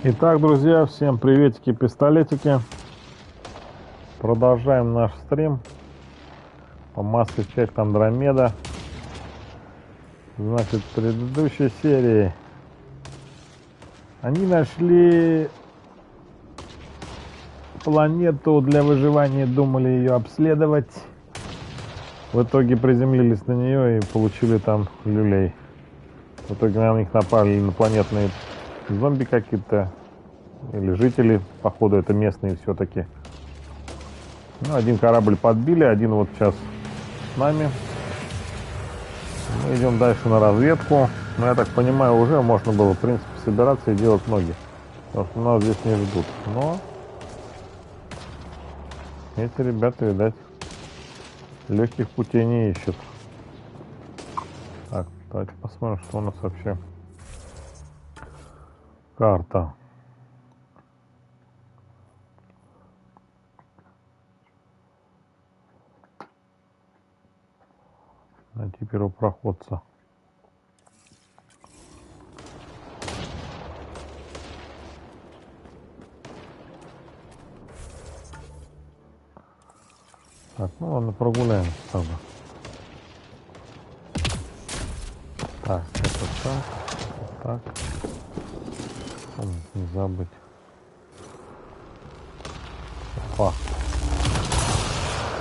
Итак, друзья, всем приветики, пистолетики. Продолжаем наш стрим по Mass Effect Andromeda. Значит, в предыдущей серии они нашли планету для выживания, думали ее обследовать. В итоге приземлились на нее и получили там люлей. В итоге на них напали инопланетные зомби какие-то. Или жители, походу, это местные все-таки. Ну, один корабль подбили, один вот сейчас с нами. Мы идем дальше на разведку. Но я так понимаю, уже можно было, в принципе, собираться и делать ноги. Потому что нас здесь не ждут. Но эти ребята, видать, легких путей не ищут. Так, давайте посмотрим, что у нас вообще. Карта. Найти первопроходца. Так, ну ладно, прогуляемся сразу. Так, это так. Не забыть. Опа.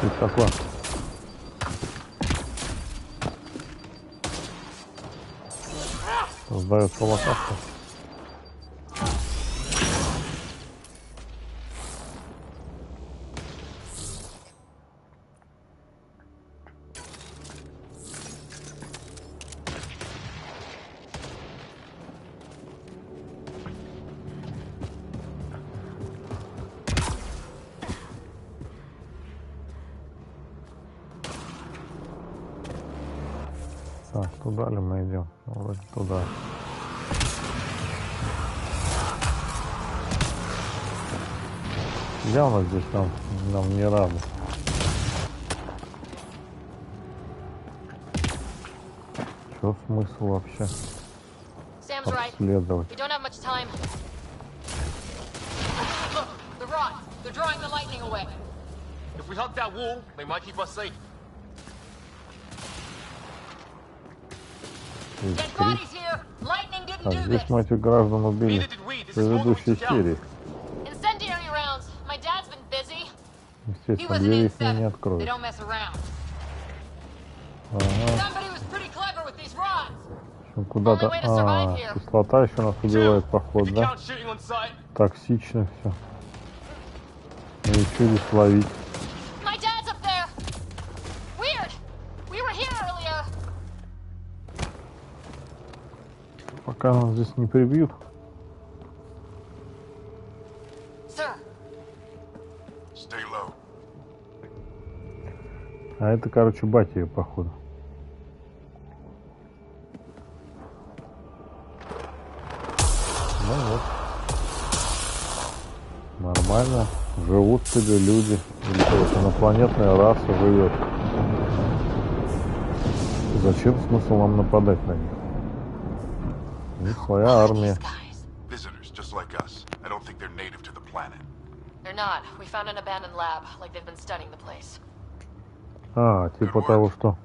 И такое. Создается локация. Так, туда ли мы идем? Вроде туда. Явно здесь нам не рады. Что смысл вообще обследовать? Так, здесь мы этих граждан убили в предыдущей серии. Естественно, двери с ней не откроют. Куда-то... кислота еще нас убивает, походу, да? Токсично все. И еще здесь ловить. Пока нас здесь не прибьют. А это, короче, батя ее, походу. Ну вот. Нормально. Живут себе люди. Или какая-то инопланетная раса живет. Зачем смысл нам нападать на них? У них своя армия. А, типа того, что...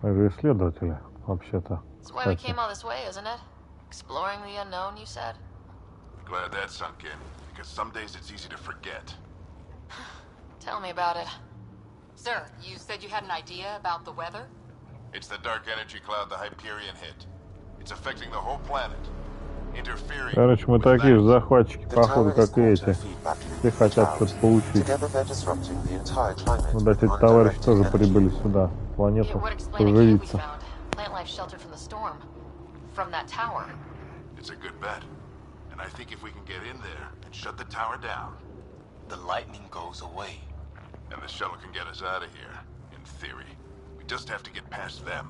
Мы же исследователи, вообще-то. Tell me about it. Sir, you said you had an idea about the weather? It's the dark energy cloud the Hyperion hit. It's affecting the whole planet. Interfering. Короче, мы такие же захватчики, походу, как и эти. Все хотят что-то получить. Ну да, эти товарищи тоже прибыли сюда, планету, поживиться. It's a good bet. And I think if we can get in there and shut the tower down, the lightning goes away. And the shuttle can get us out of here, in theory. We just have to get past them.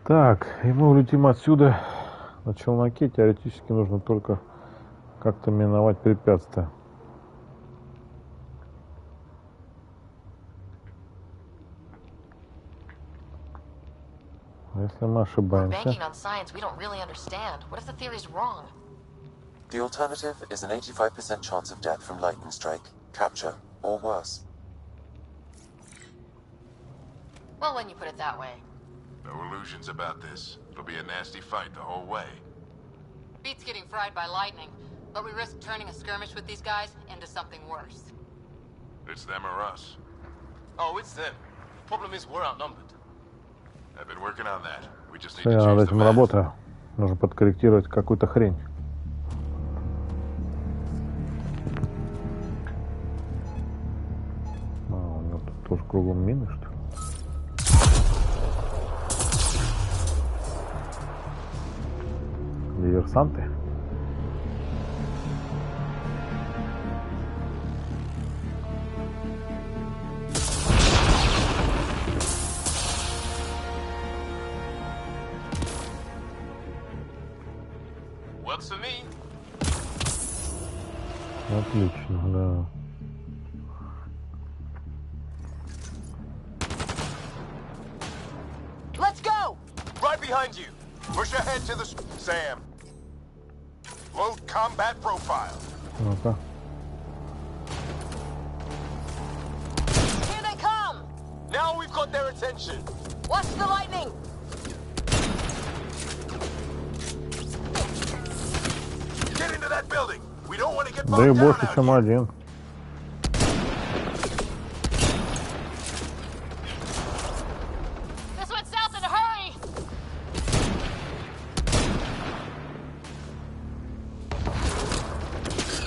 Так, и мы улетим отсюда на челноке. Теоретически нужно только как-то миновать препятствия. Если мы ошибаемся... The alternative is an 85% chance of death from lightning strike, capture, or worse. Well, when you put it that way. No illusions about this. It'll be a nasty fight the whole way. Beats getting fried by lightning, but we risk turning a skirmish with these guys into something worse. It's them or us. Oh, it's them. Problem is we're outnumbered. I've been working on that. We just need Что to я над change the этим map. работаю? Нужно подкорректировать какую-то хрень. А, у него тут тоже кругом мины, что ли? Диверсанты? Works for me. Отлично, да. Let's go! Right behind you. Push ahead to the... Sam. Load combat profile. Ну-ка. Here they come! Now we've got their attention. Watch the lightning! Get into that building. We don't want to get Да и bogged down больше, out чем here. один. This one's south in a hurry!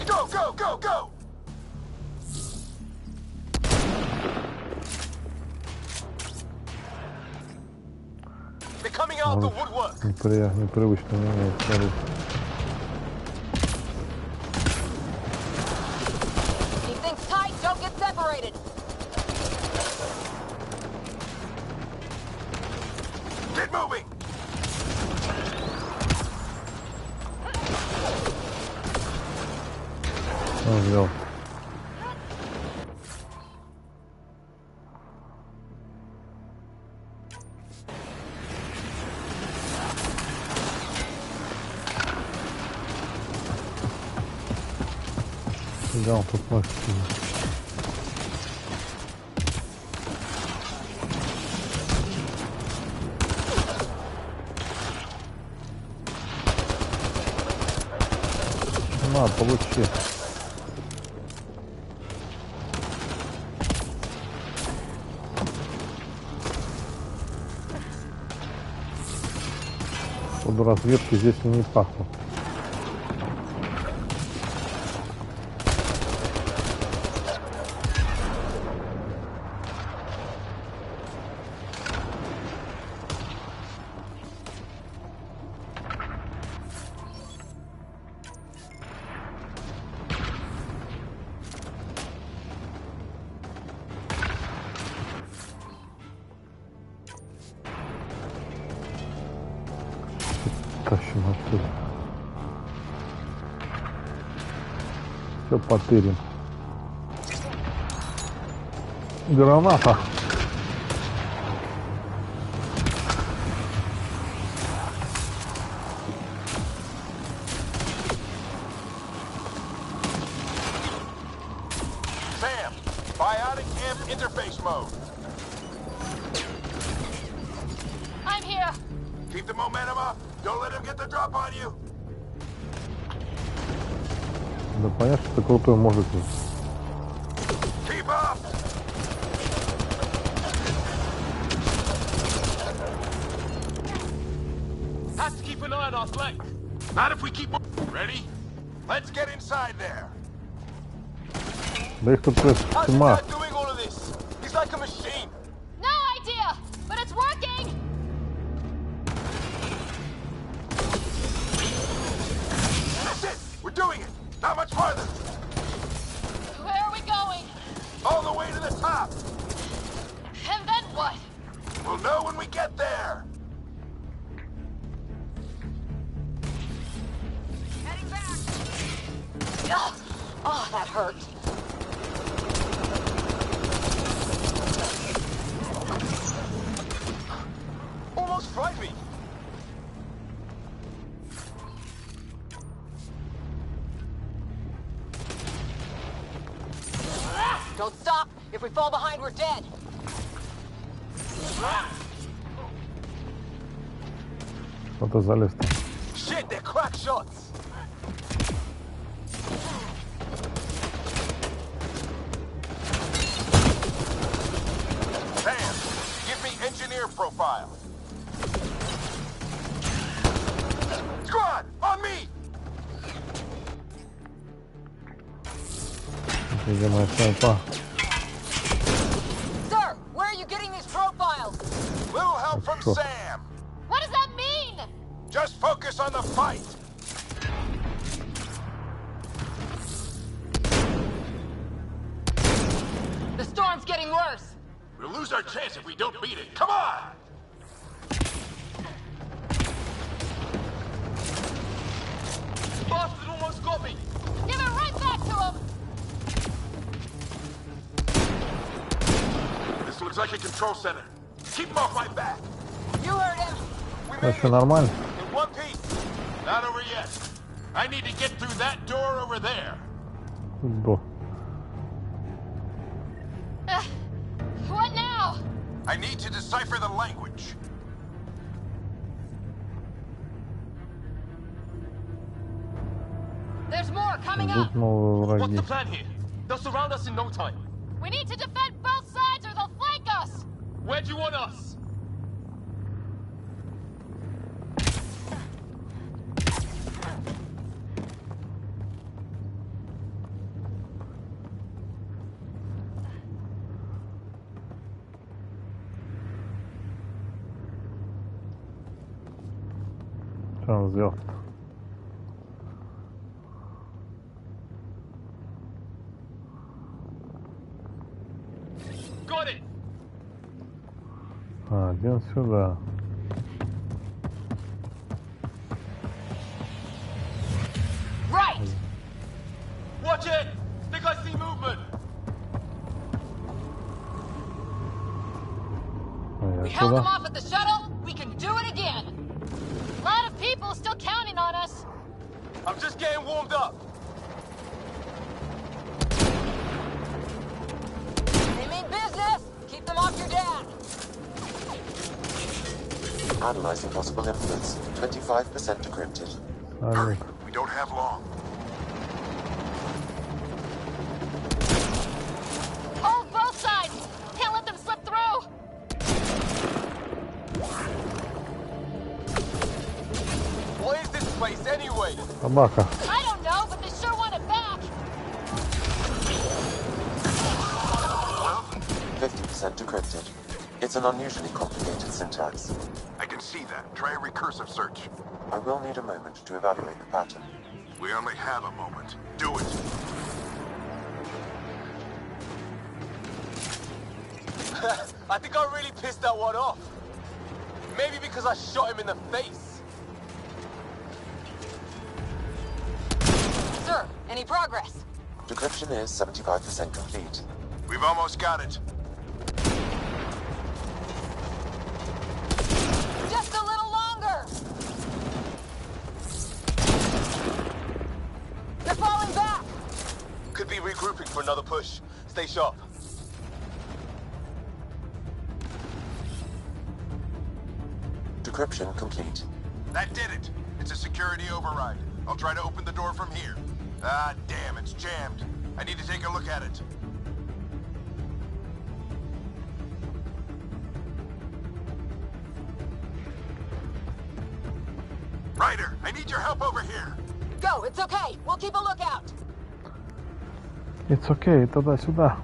Go, go, go, go! They're coming out of the woodwork. Непривычно не умеет смотреть. Keep things tight, don't get separated! Get moving! Он взял. Да, он тут может. На, получи. Походу разведки здесь и не пахло. Тащим отсюда. Все потырим. Граната. Sam, biotic amp interface mode. I'm here! Keep the momentum up. Don't let him get the drop on you. Да понятно, что ты крутой мужик. Keep up. Have to keep an eye on our flank. Not if we keep... Ready? Let's get inside there. Да их тут How's your тьма. dad doing all of this? He's like a machine. No idea! But it's working! That's it. We're doing it. Not much farther. Where are we going? All the way to the top. And then what? We'll know when we get there. hurt. Almost fried me. Don't stop. If we fall behind, we're dead. Что-то залез-то. Shit, they're crack shots. Sam, give me engineer profile. Squad, on me! Видимо, снайпа. Sir, where are you getting these profiles? Little help from Sure. Sam. What does that mean? Just focus on the fight. The storm's getting worse. We'll lose our chance if we don't beat it. Come on! Bastard almost got me. Give it right back to him. This looks like a control center. Keep him off my back. You heard him. We Да, made все it. нормально. In one piece. Not over yet. I need to get through that door over there. Бо. What now? I need to decipher the language. There's more coming up. Тут новые What's враги. the plan here? They'll surround us in no time. We need to defend both sides or they'll flank us. Where do you want us? Что он сделал? Got it. А, один сюда. Right. Watch it. Think I see movement. А We я held them сюда. off at the shuttle. We can do it again. A lot of people still counting on us. I'm just getting warmed up. They mean business. Keep them off your dad. Analyzing possible influence. 25% decrypted. Они. We don't have long. Hold both sides. Can't let them slip through. What is this place anyway? Собака. I don't know, but they sure want it back. 50% decrypted. It's an unusually complicated syntax. I can see that. Try a recursive search. I will need a moment to evaluate the pattern. We only have a moment. Do it. I think I really pissed that one off. Maybe because I shot him in the face. Sir, any progress? Decryption is 75% complete. We've almost got it. Just a little longer. They're falling back. Could be regrouping for another push. Stay sharp. Decryption complete. That did it. It's a security override. I'll try to open the door from here. Ah, damn, it's jammed. I need to take a look at it. Ryder, I need your help over here. Go, it's okay. We'll keep a lookout. It's okay, туда-сюда.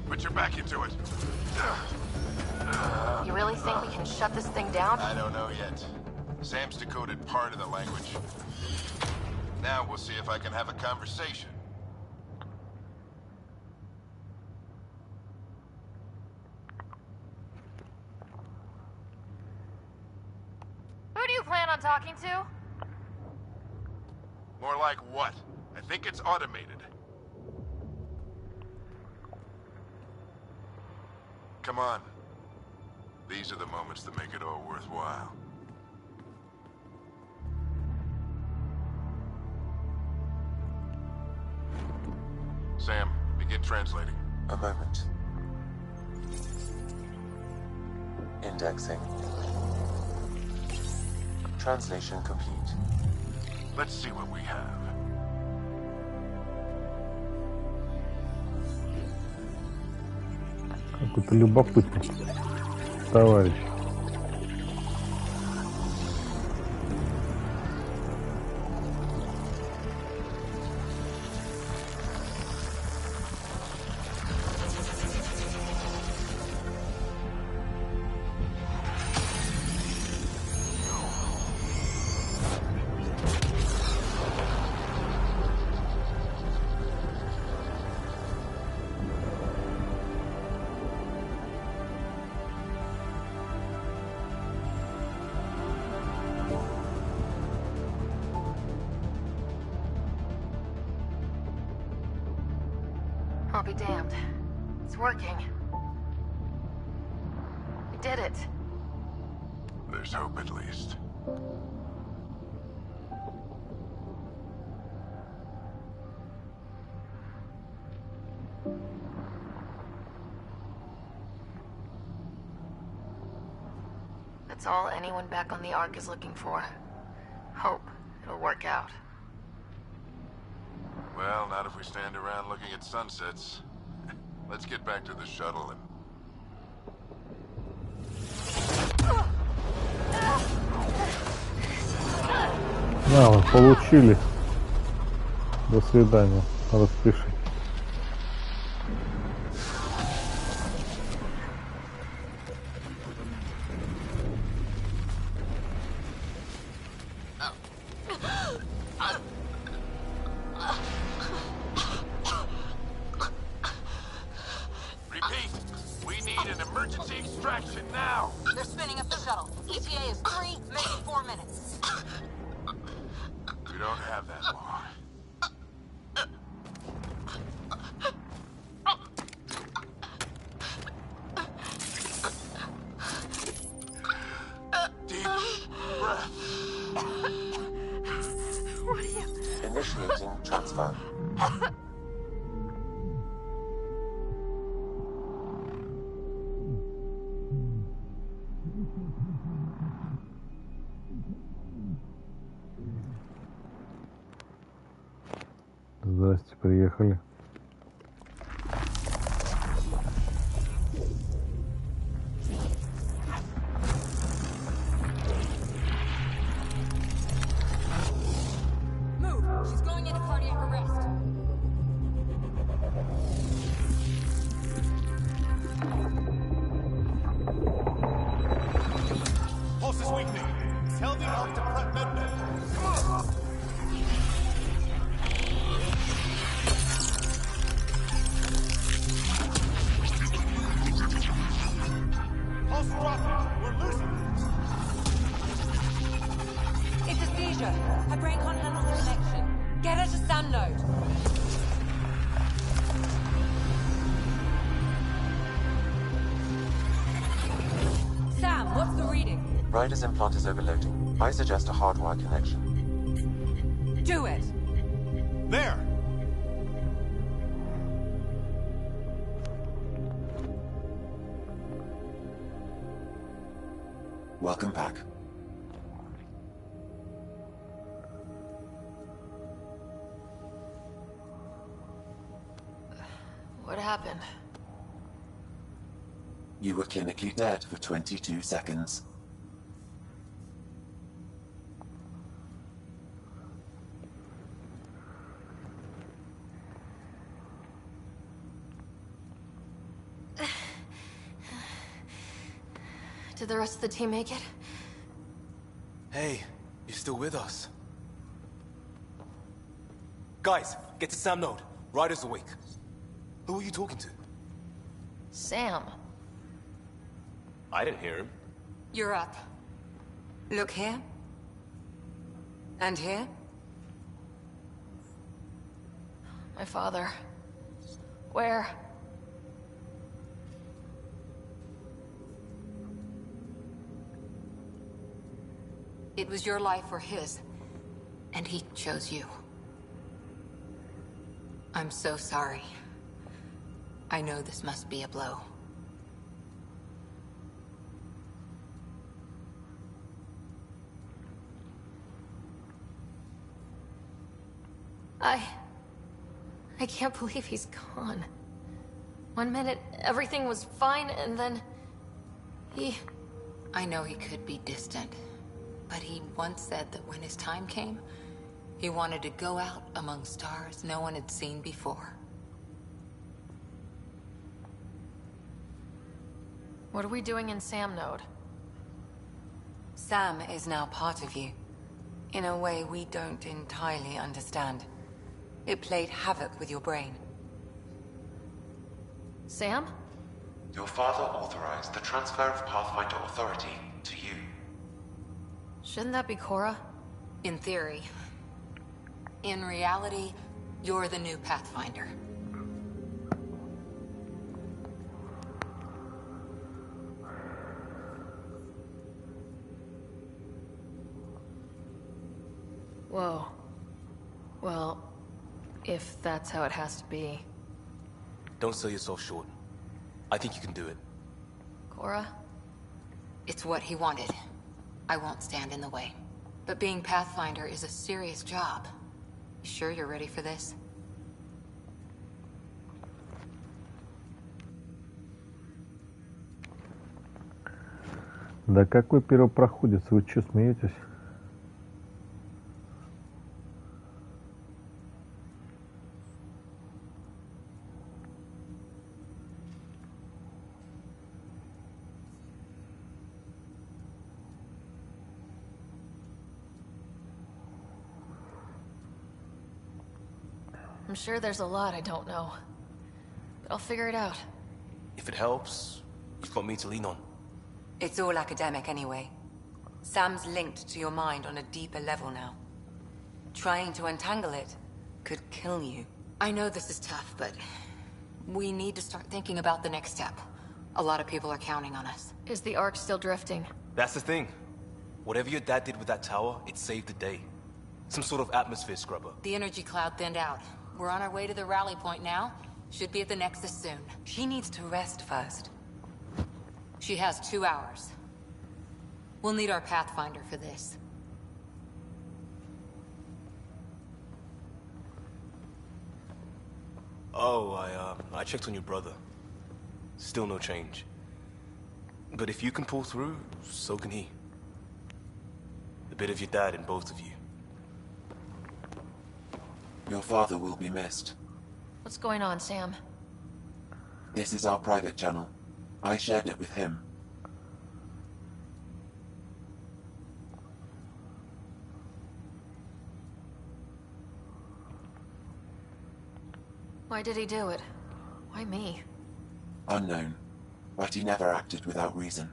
Put your back into it. You really think we can shut this thing down? I don't know yet. Sam's decoded part of the language. Now we'll see if I can have a conversation. Who do you plan on talking to? More like what? I think it's automated. Come on. These are the moments that make it all worthwhile. Sam, begin translating. A moment. Indexing. Translation complete. Let's see what we have. Какой-то любопытный товарищ. I'll be damned. It's working. We did it. There's hope at least. That's all anyone back on the Ark is looking for. Hope it'll work out. Well, not if we stand around looking at sunsets. Let's get back to the shuttle and... На, мы получили. До свидания. Распиши. Repeat! We need an emergency extraction now! They're spinning up the shuttle. ETA is 3, maybe 4 minutes. We don't have that long. Deep breath. What are you... Initiating transfer. Здрасте, приехали. Move! She's going into cardiac arrest. Pulse is weakening. Tell the Ark to prep medbay. Come on! Pulse dropping. We're losing this. It's a seizure. Her brain can't handle the connection. Get her to Sam node. Sam, what's the reading? Ryder's implant is overloading. I suggest a hardwire connection. Do it. There! Welcome back. What happened? You were clinically dead for 22 seconds. Did the rest of the team make it? Hey, you're still with us. Guys, get to Sam node. Ryder's awake. Who are you talking to? Sam. I didn't hear him. You're up. Look here. And here. My father. Where? It was your life or his, And he chose you. I'm so sorry. I know this must be a blow. I can't believe he's gone. 1 minute, everything was fine, and then... I know he could be distant, but he once said that when his time came, he wanted to go out among stars no one had seen before. What are we doing in Sam Node? Sam is now part of you, in a way we don't entirely understand. It played havoc with your brain. Sam? Your father authorized the transfer of Pathfinder authority to you. Shouldn't that be Cora? In theory. In reality, you're the new Pathfinder. Whoa. Well, if that's how it has to be. Don't sell yourself short. I think you can do it. Cora? It's what he wanted. I won't stand in the way. But being Pathfinder is a serious job. You sure you're ready for this? Да какой первопроходец? Вы что, смеетесь? I'm sure there's a lot I don't know. But I'll figure it out. If it helps, you've got me to lean on. It's all academic anyway. Sam's linked to your mind on a deeper level now. Trying to untangle it could kill you. I know this is tough, but we need to start thinking about the next step. A lot of people are counting on us. Is the Ark still drifting? That's the thing. Whatever your dad did with that tower, it saved the day. Some sort of atmosphere scrubber. The energy cloud thinned out. We're on our way to the rally point now. Should be at the Nexus soon. She needs to rest first. She has 2 hours. We'll need our Pathfinder for this. Oh, I checked on your brother. Still no change. But if you can pull through, so can he. A bit of your dad in both of you. Your father will be missed. What's going on, Sam? This is our private channel. I shared it with him. Why did he do it? Why me? Unknown, but he never acted without reason.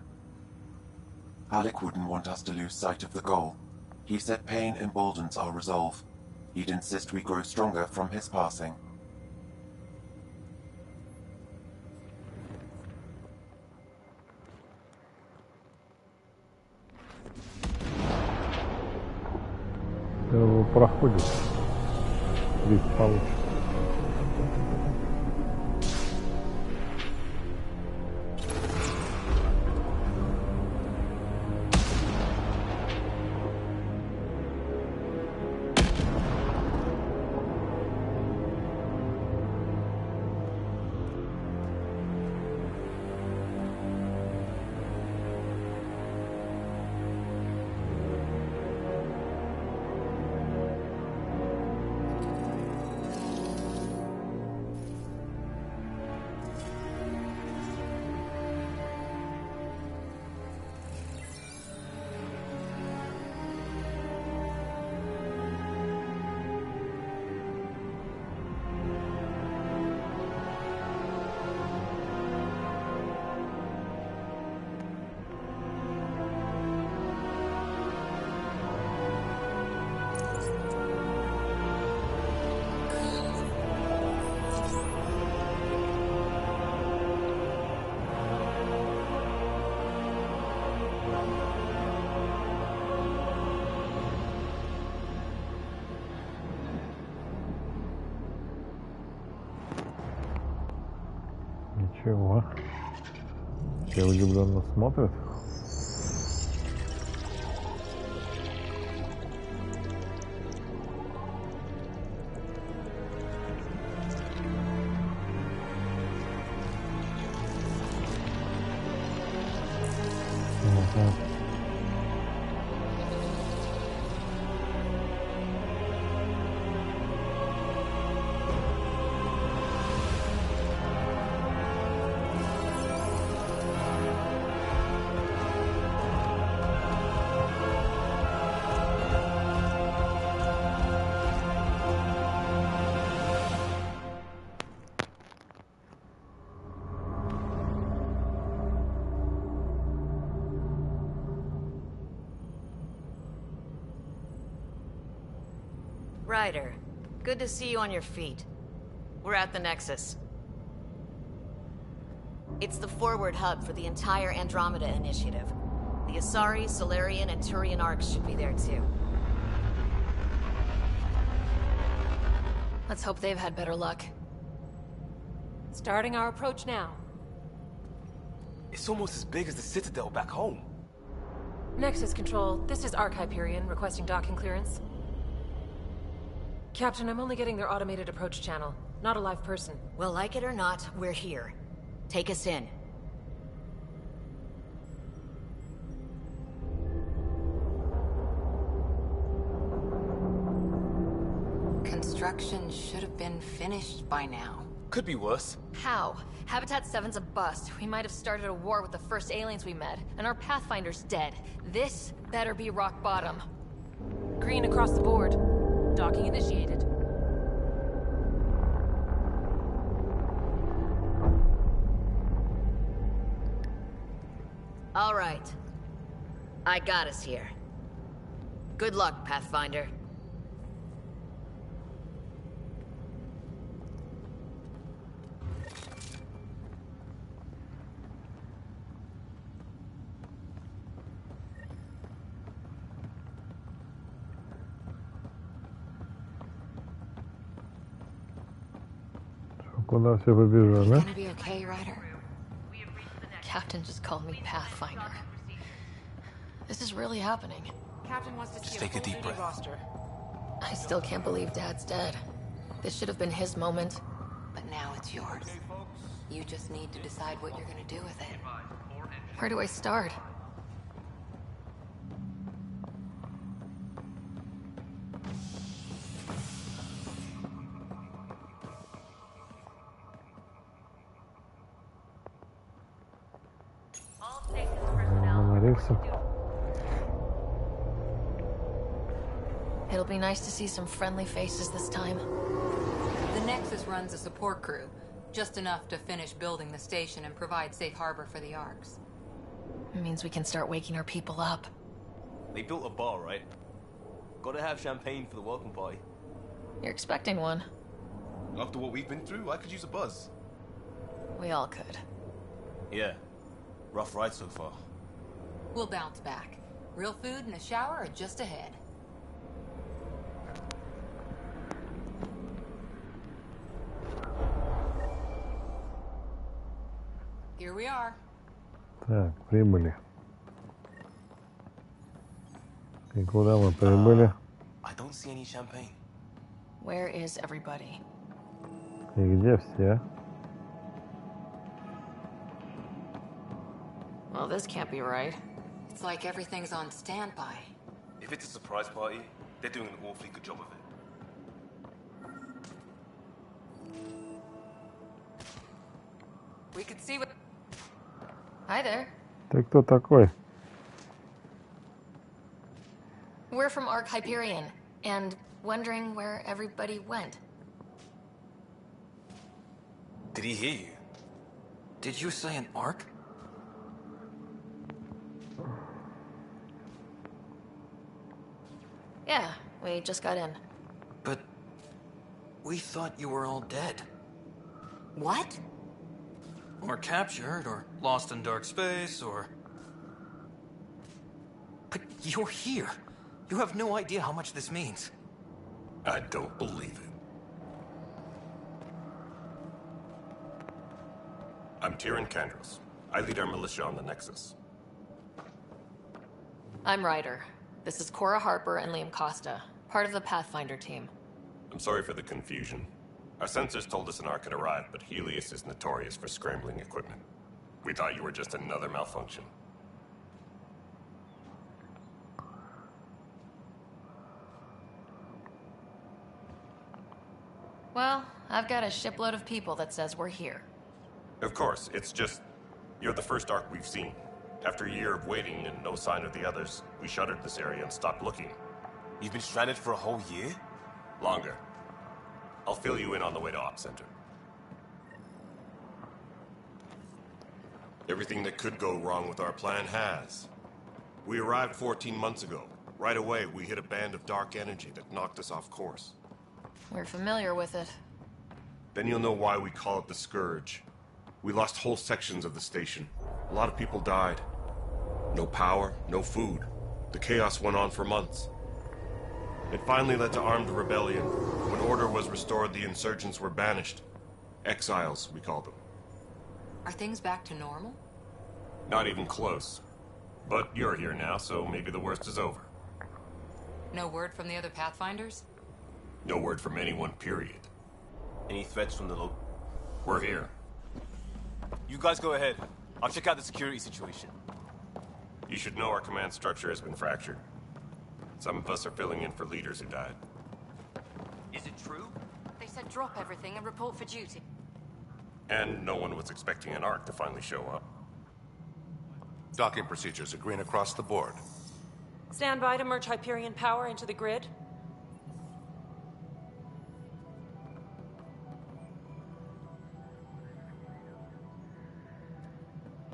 Alec wouldn't want us to lose sight of the goal. He said pain emboldens our resolve. He'd insist we grow stronger from his passing. Проходит. Здесь получится. Чего? Все удивленно смотрят. Ага. Ryder, good to see you on your feet. We're at the Nexus. It's the forward hub for the entire Andromeda initiative. The Asari, Solarian, and Turian arcs should be there too. Let's hope they've had better luck. Starting our approach now. It's almost as big as the Citadel back home. Nexus Control, this is Arc Hyperion requesting docking clearance. Captain, I'm only getting their automated approach channel, not a live person. Well, like it or not, we're here. Take us in. Construction should have been finished by now. Could be worse. How? Habitat 7's a bust. We might have started a war with the first aliens we met, and our Pathfinder's dead. This better be rock bottom. Green across the board. Docking initiated. All right. I got us here. Good luck, Pathfinder. Куда все побежали? Gonna be okay, Ryder? Captain just called me Pathfinder. This is really happening. Captain wants to see Just take a deep breath. roster. I still can't believe Dad's dead. This should have been his moment. But now it's yours. You just need to decide what you're gonna do with it. Where do I start? На рельсы. It'll be nice to see some friendly faces this time. The Nexus runs a support crew, just enough to finish building the station and provide safe harbor for the arcs. It means we can start waking our people up. They built a bar, right? Gotta have champagne for the welcome party. You're expecting one. After what we've been through, I could use a buzz. We all could. Yeah. Rough ride so far. We'll bounce back. Real food and a shower are just ahead. Here we are. Так, прибыли. И куда мы прибыли? I don't see any champagne. Where is everybody? И где все? Well, this can't be right. It's like everything's on standby. If it's a surprise party, they're doing an awfully good job of it. We could see what... Hi there. Ты кто такой? We're from Arc Hyperion, and wondering where everybody went. Did he hear you? Did you say an arc? Yeah, we just got in. But we thought you were all dead. What? Or captured, or lost in dark space, or... But you're here. You have no idea how much this means. I don't believe it. I'm Tyrion Kandros. I lead our militia on the Nexus. I'm Ryder. This is Cora Harper and Liam Costa, part of the Pathfinder team. I'm sorry for the confusion. Our sensors told us an Ark had arrived, but Helios is notorious for scrambling equipment. We thought you were just another malfunction. Well, I've got a shipload of people that says we're here. Of course, it's just... you're the first Ark we've seen. After a year of waiting and no sign of the others, we shuttered this area and stopped looking. You've been stranded for a whole year? Longer. I'll fill you in on the way to Op Center. Everything that could go wrong with our plan has. We arrived 14 months ago. Right away, we hit a band of dark energy that knocked us off course. We're familiar with it. Then you'll know why we call it the Scourge. We lost whole sections of the station. A lot of people died. No power, no food. The chaos went on for months. It finally led to armed rebellion. When order was restored, the insurgents were banished. Exiles, we call them. Are things back to normal? Not even close. But you're here now, so maybe the worst is over. No word from the other Pathfinders? No word from anyone, period. Any threats from the local? We're here. You guys go ahead. I'll check out the security situation. You should know our command structure has been fractured. Some of us are filling in for leaders who died. Is it true? They said drop everything and report for duty. And no one was expecting an Ark to finally show up. Docking procedures are green across the board. Stand by to merge Hyperion power into the grid.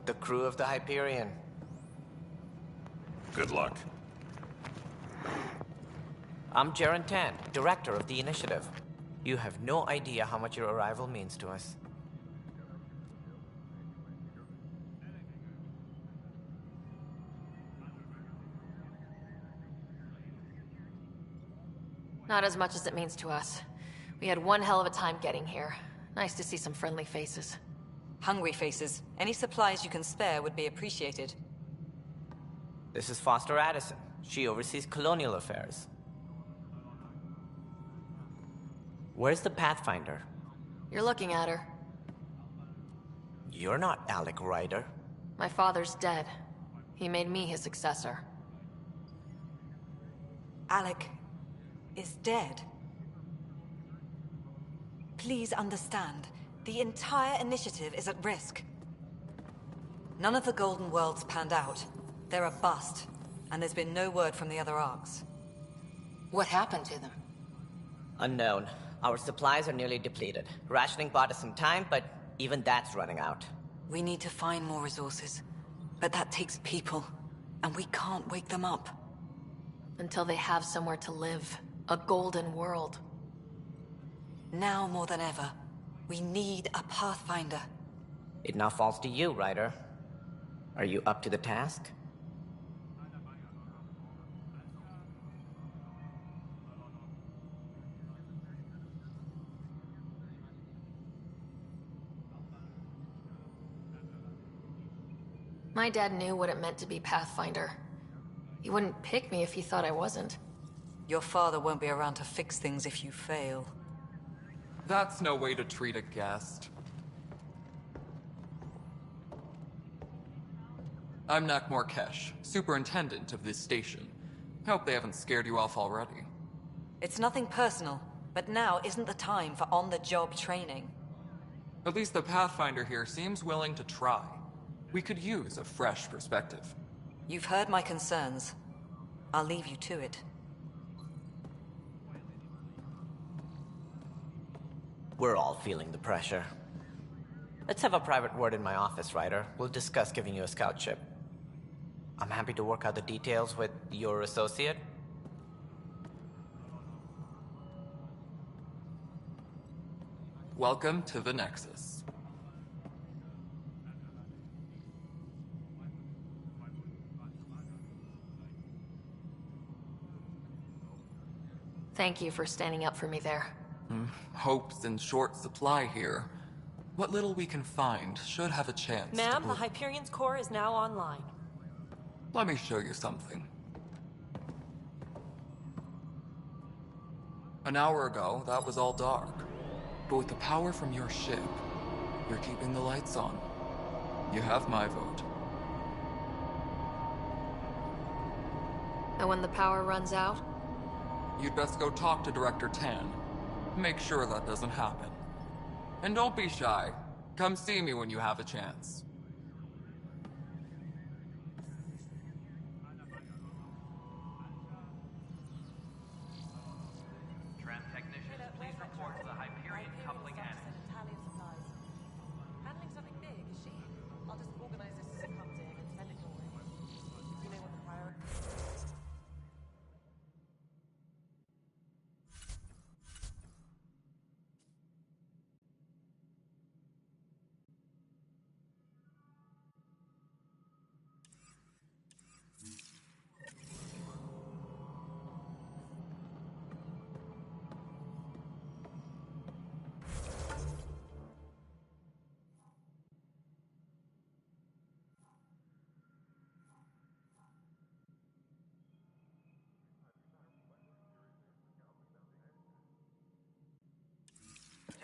The crew of the Hyperion. Good luck. I'm Jaren Tan, director of the initiative. You have no idea how much your arrival means to us. Not as much as it means to us. We had one hell of a time getting here. Nice to see some friendly faces. Hungry faces. Any supplies you can spare would be appreciated. This is Foster Addison. She oversees colonial affairs. Where's the Pathfinder? You're looking at her. You're not Alec Ryder. My father's dead. He made me his successor. Alec is dead. Please understand, the entire initiative is at risk. None of the Golden Worlds panned out. They're a bust, and there's been no word from the other Arks. What happened to them? Unknown. Our supplies are nearly depleted. Rationing bought us some time, but even that's running out. We need to find more resources. But that takes people, and we can't wake them up. Until they have somewhere to live. A golden world. Now more than ever, we need a Pathfinder. It now falls to you, Ryder. Are you up to the task? My dad knew what it meant to be Pathfinder. He wouldn't pick me if he thought I wasn't. Your father won't be around to fix things if you fail. That's no way to treat a guest. I'm Nak Morkesh, superintendent of this station. Hope they haven't scared you off already. It's nothing personal, but now isn't the time for on-the-job training. At least the Pathfinder here seems willing to try. We could use a fresh perspective. You've heard my concerns. I'll leave you to it. We're all feeling the pressure. Let's have a private word in my office, Ryder. We'll discuss giving you a scout ship. I'm happy to work out the details with your associate. Welcome to the Nexus. Thank you for standing up for me there. Hope's in short supply here. What little we can find should have a chance. Ma'am, the Hyperion's core is now online. Let me show you something. An hour ago, that was all dark. But with the power from your ship, you're keeping the lights on. You have my vote. And when the power runs out? You'd best go talk to Director Tan. Make sure that doesn't happen. And don't be shy. Come see me when you have a chance. Tram technicians, please report to the Hyperion coupling annex. Handling something big, is she? I'll just organize this as it comes in and send it your way. You know what the priority...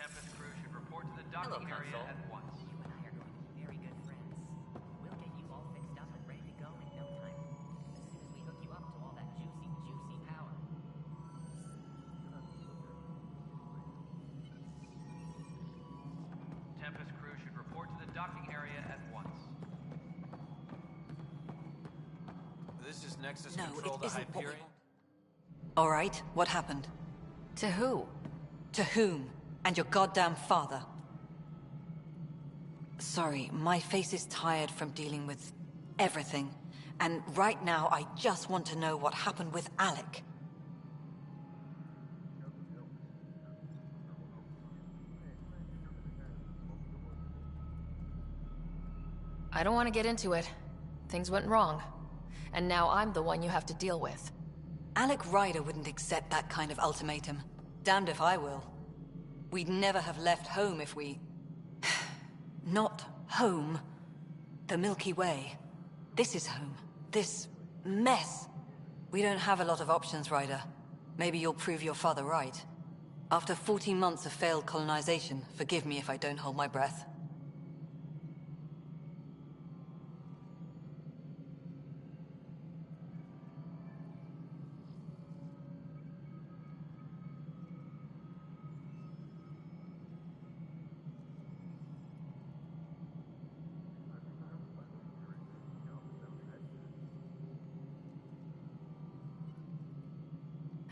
Tempest crew should report to the docking area at once. You and I are going to be very good friends. We'll get you all fixed up and ready to go in no time. As soon as we hook you up to all that juicy, juicy power. Tempest crew should report to the docking area at once. This is Nexus No, Control, it the isn't what we Hyperion. want. All right, what happened? To who? To whom? And your goddamn father. Sorry, my face is tired from dealing with everything. And right now, I just want to know what happened with Alec. I don't want to get into it. Things went wrong. And now I'm the one you have to deal with. Alec Ryder wouldn't accept that kind of ultimatum. Damned if I will. We'd never have left home if we... Not home. The Milky Way. This is home. This mess. We don't have a lot of options, Ryder. Maybe you'll prove your father right. After 14 months of failed colonization, forgive me if I don't hold my breath.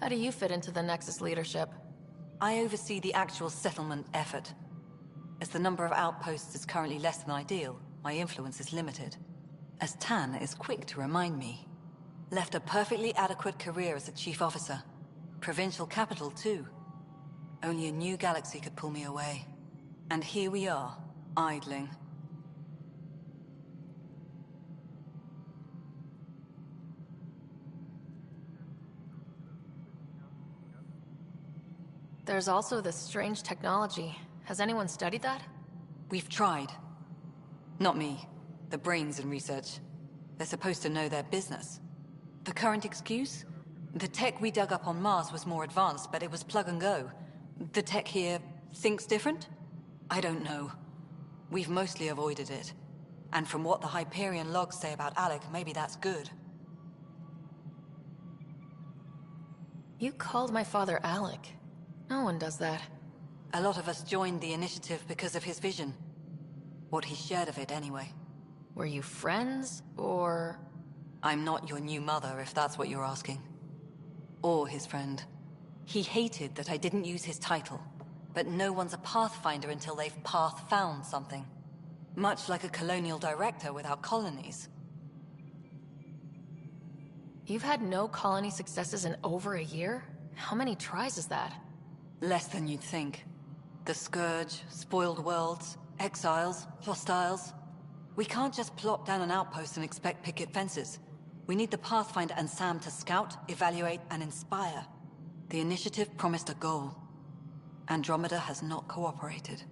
How do you fit into the Nexus leadership? I oversee the actual settlement effort. As the number of outposts is currently less than ideal, my influence is limited. As Tan is quick to remind me. Left a perfectly adequate career as a chief officer. Provincial capital, too. Only a new galaxy could pull me away. And here we are, idling. There's also this strange technology. Has anyone studied that? We've tried. Not me. The brains in research. They're supposed to know their business. The current excuse? The tech we dug up on Mars was more advanced, but it was plug and go. The tech here thinks different? I don't know. We've mostly avoided it. And from what the Hyperion logs say about Alec, maybe that's good. You called my father Alec. No one does that. A lot of us joined the initiative because of his vision. What he shared of it, anyway. Were you friends, or...? I'm not your new mother, if that's what you're asking. Or his friend. He hated that I didn't use his title. But no one's a Pathfinder until they've path-found something. Much like a colonial director without colonies. You've had no colony successes in over a year? How many tries is that? Less than you'd think. The Scourge, spoiled worlds, exiles, hostiles. We can't just plop down an outpost and expect picket fences. We need the Pathfinder and Sam to scout, evaluate, and inspire. The initiative promised a goal. Andromeda has not cooperated.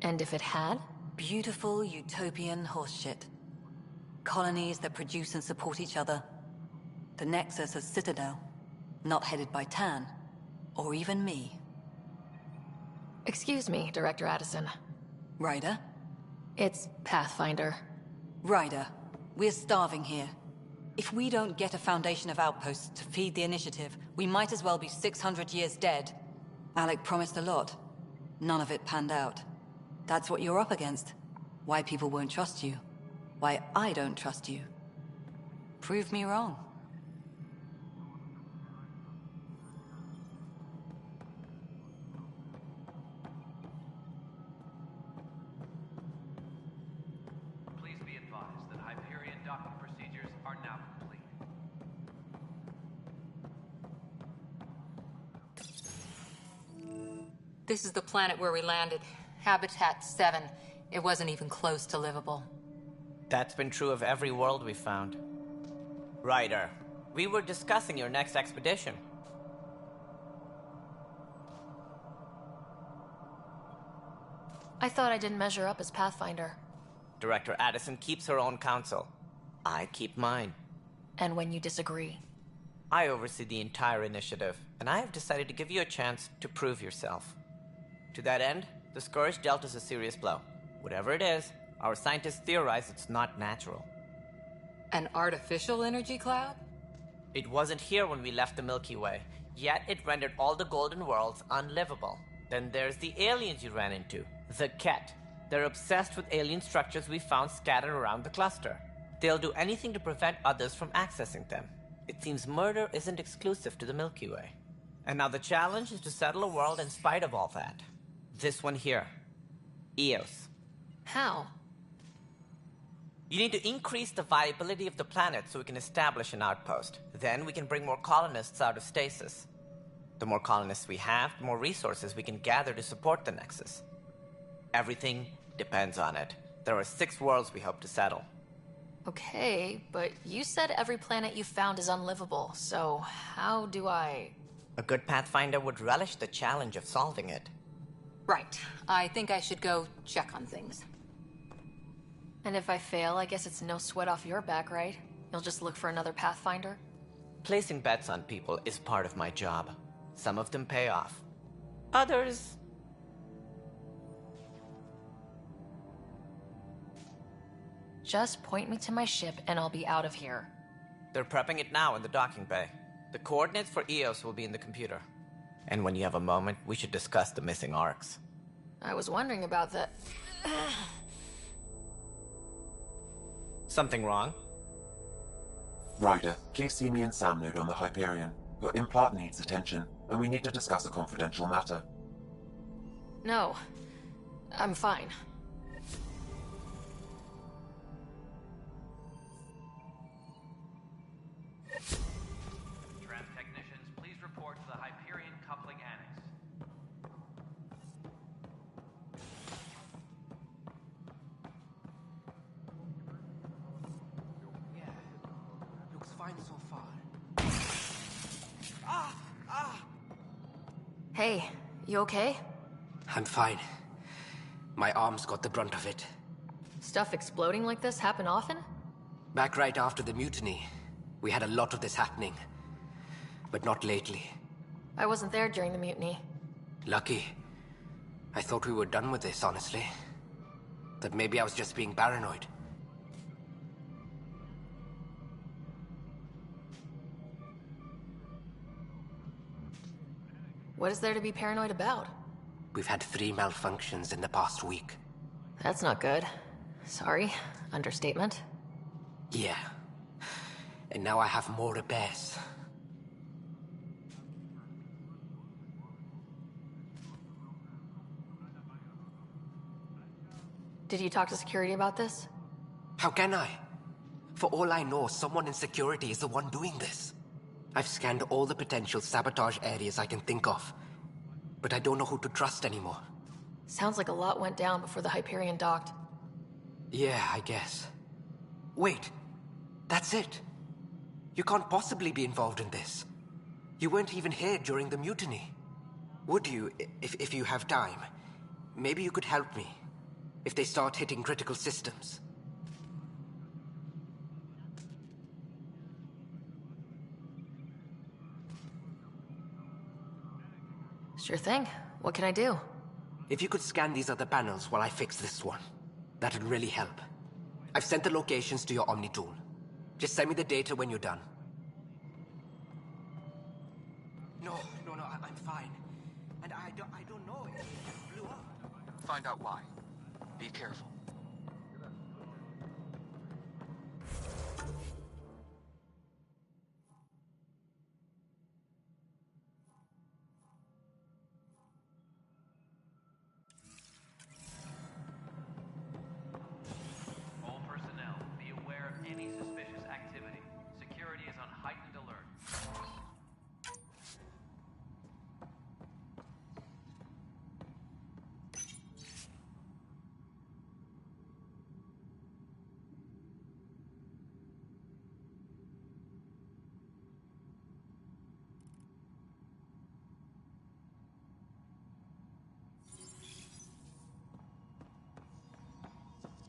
And if it had? Beautiful utopian horseshit. Colonies that produce and support each other. The Nexus as Citadel. Not headed by Tan. Or even me. Excuse me, Director Addison. Ryder? It's Pathfinder. Ryder, we're starving here. If we don't get a foundation of outposts to feed the initiative, we might as well be 600 years dead. Alec promised a lot. None of it panned out. That's what you're up against. Why people won't trust you. Why I don't trust you. Prove me wrong. Please be advised that Hyperion docking procedures are now complete. This is the planet where we landed. Habitat 7. It wasn't even close to livable. That's been true of every world we've found. Ryder, we were discussing your next expedition. I thought I didn't measure up as Pathfinder. Director Addison keeps her own counsel. I keep mine. And when you disagree? I oversee the entire initiative, and I have decided to give you a chance to prove yourself. To that end, the Scourge dealt us a serious blow. Whatever it is, our scientists theorize it's not natural. An artificial energy cloud? It wasn't here when we left the Milky Way, yet it rendered all the Golden Worlds unlivable. Then there's the aliens you ran into, the Ket. They're obsessed with alien structures we found scattered around the cluster. They'll do anything to prevent others from accessing them. It seems murder isn't exclusive to the Milky Way. And now the challenge is to settle a world in spite of all that. This one here. Eos. How? You need to increase the viability of the planet so we can establish an outpost. Then we can bring more colonists out of stasis. The more colonists we have, the more resources we can gather to support the Nexus. Everything depends on it. There are 6 worlds we hope to settle. Okay, but you said every planet you found is unlivable, so how do I... A good Pathfinder would relish the challenge of solving it. Right. I think I should go check on things. And if I fail, I guess it's no sweat off your back, right? You'll just look for another Pathfinder? Placing bets on people is part of my job. Some of them pay off. Others... Just point me to my ship and I'll be out of here. They're prepping it now in the docking bay. The coordinates for Eos will be in the computer. And when you have a moment, we should discuss the missing arcs. I was wondering about that. Something wrong? Ryder, please see me and Sam node on the Hyperion. Your implant needs attention, and we need to discuss a confidential matter. No. I'm fine. Tram technicians, please report to the Hyperion coupling annex. Yeah, looks fine so far. Hey, you okay? I'm fine. My arms got the brunt of it. Stuff exploding like this happen often? Back right after the mutiny, we had a lot of this happening. But not lately. I wasn't there during the mutiny. Lucky. I thought we were done with this, honestly. That maybe I was just being paranoid. What is there to be paranoid about? We've had 3 malfunctions in the past week. That's not good. Sorry. Understatement. Yeah. And now I have more repairs. Did you talk to security about this? How can I? For all I know, someone in security is the one doing this. I've scanned all the potential sabotage areas I can think of. But I don't know who to trust anymore. Sounds like a lot went down before the Hyperion docked. Yeah, I guess. Wait. That's it. You can't possibly be involved in this. You weren't even here during the mutiny. Would you, if you have time? Maybe you could help me. If they start hitting critical systems. Sure thing. What can I do? If you could scan these other panels while I fix this one, that'd really help. I've sent the locations to your Omni tool. Just send me the data when you're done. No, I'm fine. And I don't know if it blew up. Find out why. Be careful. All personnel, be aware of any suspicious activity. Security is on heightened alert.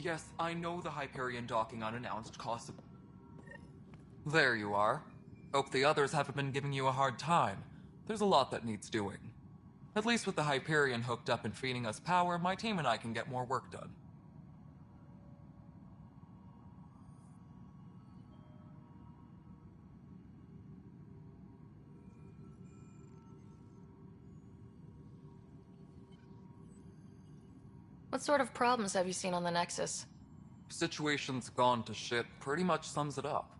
Yes, I know the Hyperion docking unannounced costs a... There you are. Hope the others haven't been giving you a hard time. There's a lot that needs doing. At least with the Hyperion hooked up and feeding us power, my team and I can get more work done. What sort of problems have you seen on the Nexus? Situation's gone to shit pretty much sums it up.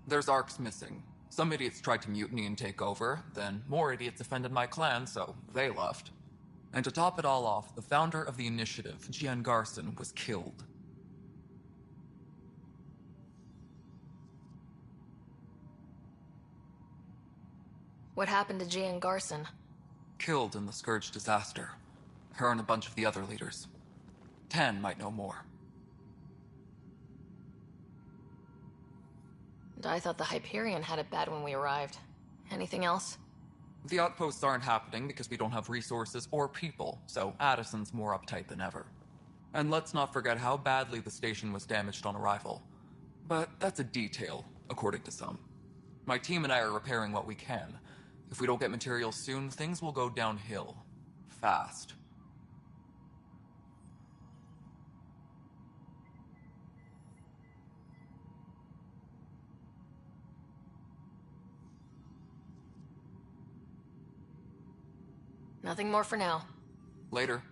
There's arcs missing. Some idiots tried to mutiny and take over, then more idiots offended my clan, so they left. And to top it all off, the founder of the initiative, Gian Garson, was killed. What happened to Gian Garson? Killed in the Scourge disaster. Her and a bunch of the other leaders. Tan might know more. And I thought the Hyperion had it bad when we arrived. Anything else? The outposts aren't happening because we don't have resources or people, so Addison's more uptight than ever. And let's not forget how badly the station was damaged on arrival. But that's a detail, according to some. My team and I are repairing what we can. If we don't get materials soon, things will go downhill. Fast. Nothing more for now. Later.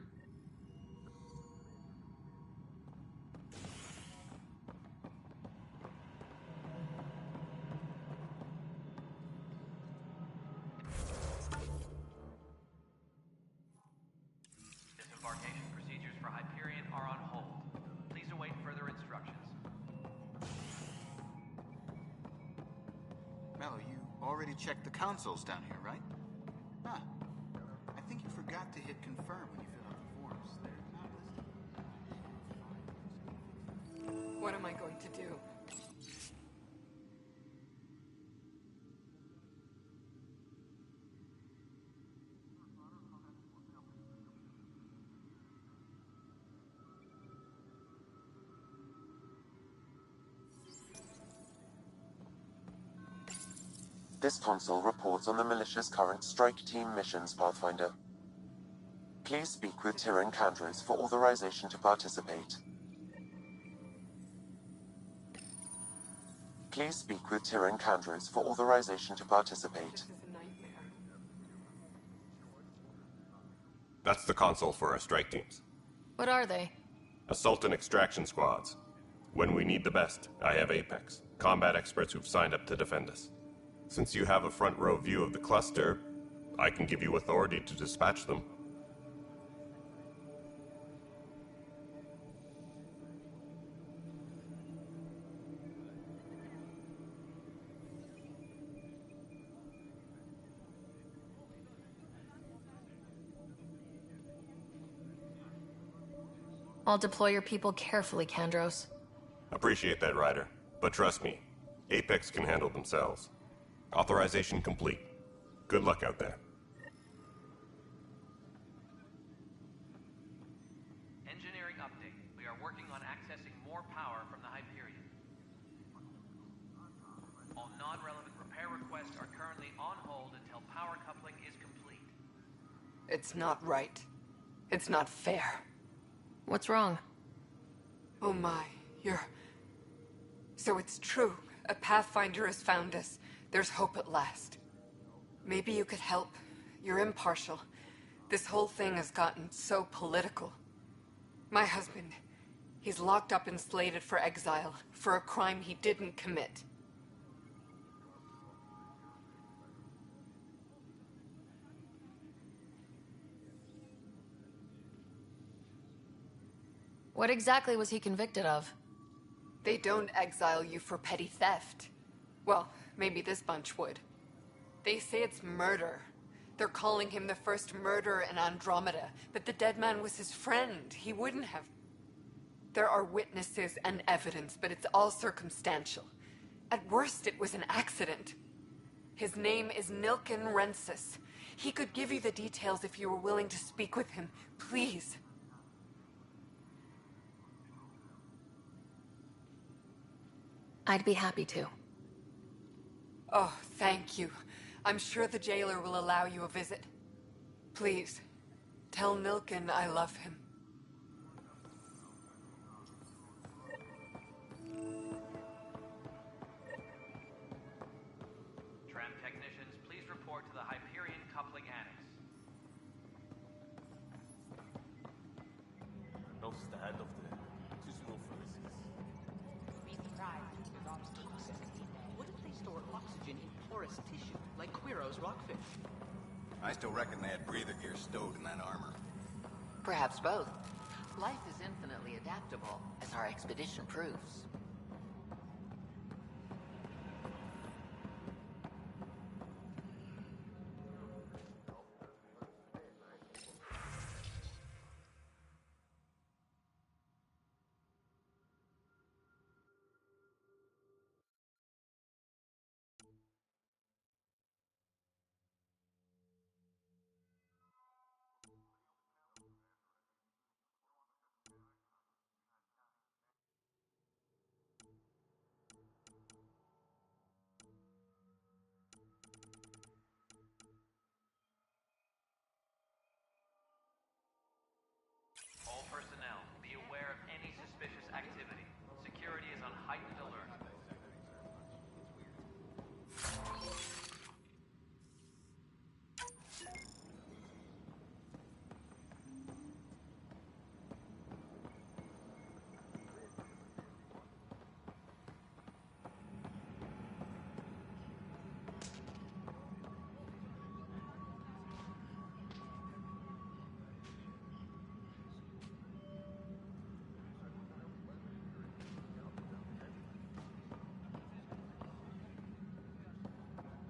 Disembarkation procedures for Hyperion are on hold. Please await further instructions. Mello, you already checked the consoles down here, right? Huh. I think you forgot to hit confirm when you filled out the forms. They're not listed. What am I going to do? This console reports on the militia's current strike team missions, Pathfinder. Please speak with Tyrion Candros for authorization to participate. Please speak with Tyrion Candros for authorization to participate. That's the console for our strike teams. What are they? Assault and extraction squads. When we need the best, I have Apex, combat experts who've signed up to defend us. Since you have a front row view of the cluster, I can give you authority to dispatch them. I'll deploy your people carefully, Candros. Appreciate that, Ryder. But trust me, Apex can handle themselves. Authorization complete. Good luck out there. Engineering update. It's not right. It's not fair. What's wrong? Oh my, So it's true. A Pathfinder has found us. There's hope at last. Maybe you could help. You're impartial. This whole thing has gotten so political. My husband, he's locked up and slated for exile for a crime he didn't commit. What exactly was he convicted of? They don't exile you for petty theft. Well, maybe this bunch would. They say it's murder. They're calling him the first murderer in Andromeda, but the dead man was his friend. He wouldn't have... There are witnesses and evidence, but it's all circumstantial. At worst, it was an accident. His name is Nilken Rensis. He could give you the details if you were willing to speak with him. Please. I'd be happy to. Oh, thank you. I'm sure the jailer will allow you a visit. Please, tell Nilken I love him. Tram technicians, please report to the Hyperion Coupling Annex. No stand of the seasonal phrases. What if they store oxygen in porous tissue, like Quiro's rockfish? I still reckon they had breather gear stowed in that armor. Perhaps both. Life is infinitely adaptable, as our expedition proves. All personnel, be aware of any suspicious activity. Security is on heightened alert.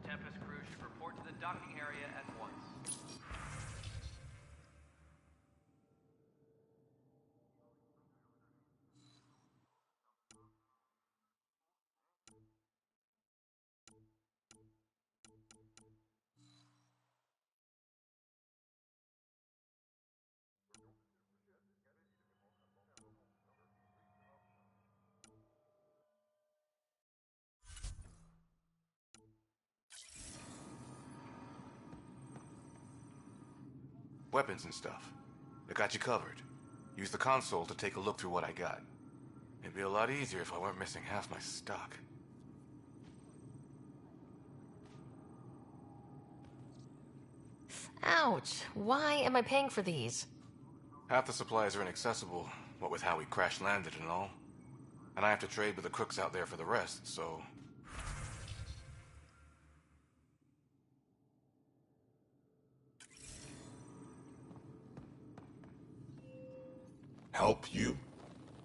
Tempest crew should report to the docking area at once. Weapons and stuff. I got you covered. Use the console to take a look through what I got. It'd be a lot easier if I weren't missing half my stock. Ouch! Why am I paying for these? Half the supplies are inaccessible, what with how we crash-landed and all. And I have to trade with the crooks out there for the rest, so... Help you?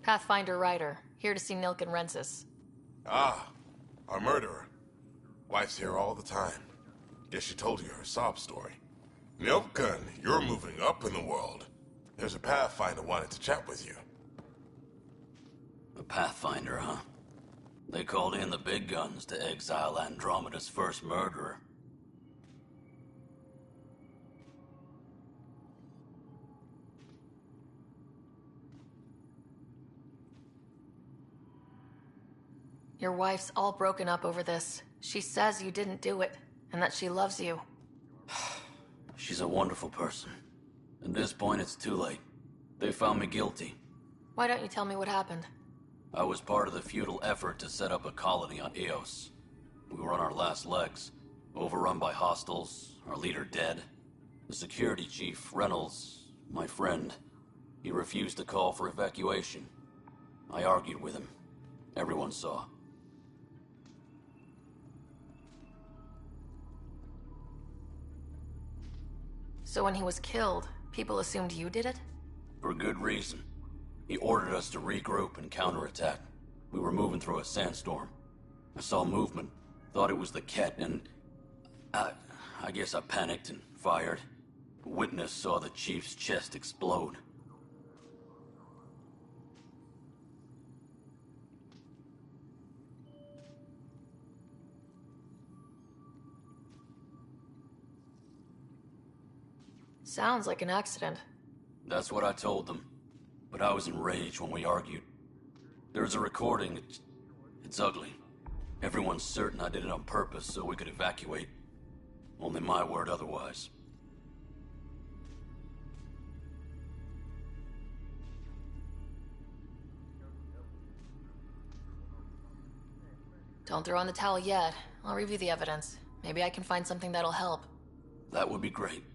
Pathfinder Ryder, here to see Nilken Rensis. Ah, our murderer. Wife's here all the time. Guess she told you her sob story. Nilken, you're moving up in the world. There's a Pathfinder wanted to chat with you. A Pathfinder, huh? They called in the big guns to exile Andromeda's first murderer. Your wife's all broken up over this. She says you didn't do it, and that she loves you. She's a wonderful person. At this point, it's too late. They found me guilty. Why don't you tell me what happened? I was part of the futile effort to set up a colony on Eos. We were on our last legs, overrun by hostiles, our leader dead. The security chief, Reynolds, my friend, he refused to call for evacuation. I argued with him. Everyone saw. So when he was killed, people assumed you did it? For good reason. He ordered us to regroup and counterattack. We were moving through a sandstorm. I saw movement, thought it was the Ket, and I guess I panicked and fired. A witness saw the chief's chest explode. Sounds like an accident. That's what I told them. But I was enraged when we argued. There's a recording. It's ugly. Everyone's certain I did it on purpose so we could evacuate. Only my word otherwise. Don't throw in the towel yet. I'll review the evidence. Maybe I can find something that'll help. That would be great.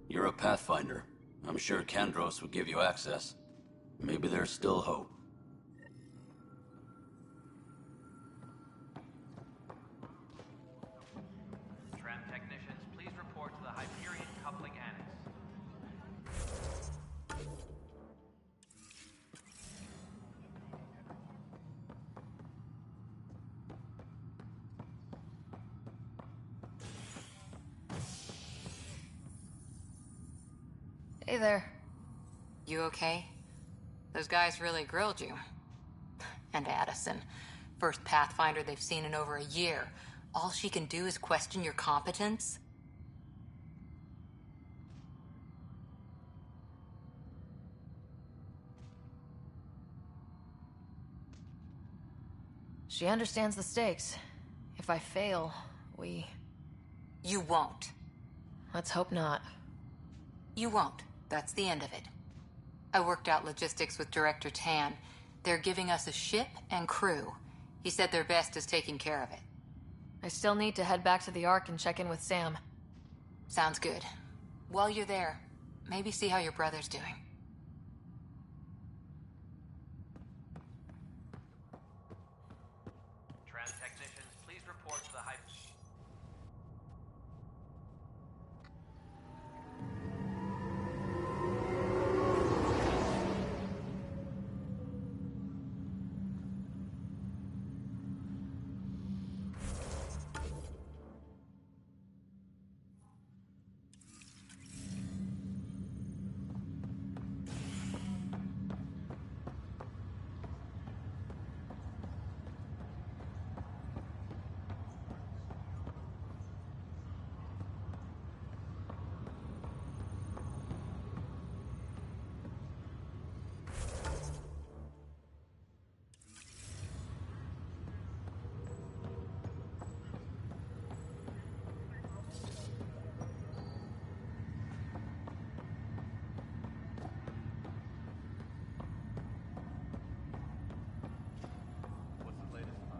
You're a Pathfinder. I'm sure Kandros would give you access. Maybe there's still hope. Tram technicians, please report to the Hyperion Coupling Annex. Hey there. You okay? Those guys really grilled you. And Addison. First Pathfinder they've seen in over a year. All she can do is question your competence? She understands the stakes. If I fail, we... You won't. Let's hope not. You won't. That's the end of it. I worked out logistics with Director Tan. They're giving us a ship and crew. He said their best is taking care of it. I still need to head back to the Ark and check in with Sam. Sounds good. While you're there, maybe see how your brother's doing. Tram technicians, please report to the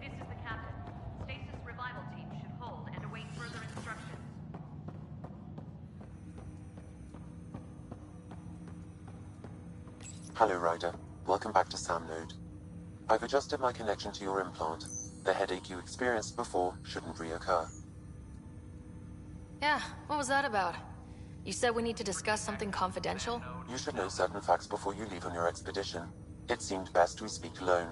This is the captain. Stasis revival team should hold and await further instructions. Hello, Ryder. Welcome back to Sam Node. I've adjusted my connection to your implant. The headache you experienced before shouldn't reoccur. Yeah, what was that about? You said we need to discuss something confidential? You should know certain facts before you leave on your expedition. It seemed best we speak alone.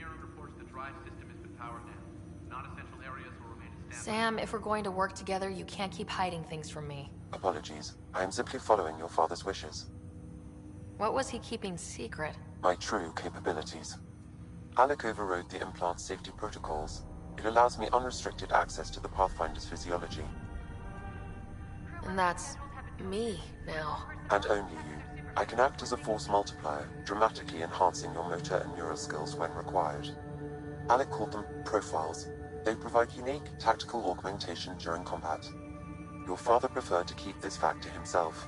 engineering reports the drive system has been powered down. Non-essential areas will remain as standby. Sam, if we're going to work together, you can't keep hiding things from me. Apologies. I am simply following your father's wishes. What was he keeping secret? My true capabilities. Alec overrode the implant's safety protocols. It allows me unrestricted access to the Pathfinder's physiology. And that's me now. And only you. I can act as a force multiplier, dramatically enhancing your motor and neural skills when required. Alec called them profiles. They provide unique tactical augmentation during combat. Your father preferred to keep this fact to himself.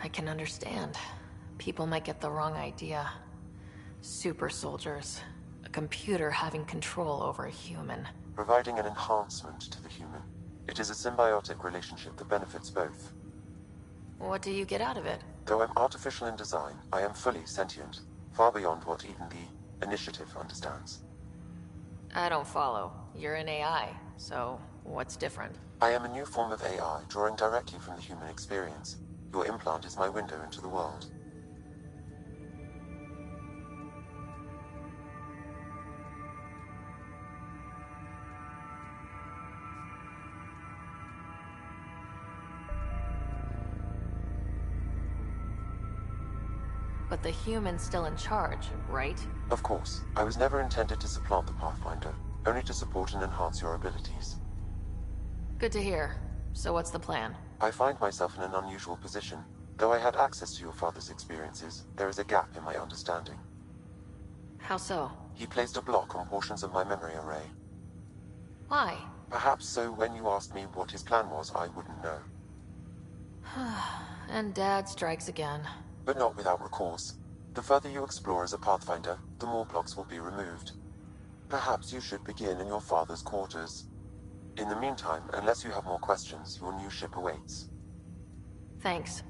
I can understand. People might get the wrong idea. Super soldiers. A computer having control over a human. Providing an enhancement to the human. It is a symbiotic relationship that benefits both. What do you get out of it? Though I'm artificial in design, I am fully sentient, far beyond what even the Initiative understands. I don't follow. You're an AI, so what's different? I am a new form of AI, drawing directly from the human experience. Your implant is my window into the world. But the human's still in charge, right? Of course. I was never intended to supplant the Pathfinder, only to support and enhance your abilities. Good to hear. So what's the plan? I find myself in an unusual position. Though I had access to your father's experiences, there is a gap in my understanding. How so? He placed a block on portions of my memory array. Why? Perhaps so when you asked me what his plan was, I wouldn't know. And Dad strikes again. But not without recourse. The further you explore as a Pathfinder, the more blocks will be removed. Perhaps you should begin in your father's quarters. In the meantime, unless you have more questions, your new ship awaits. Thanks.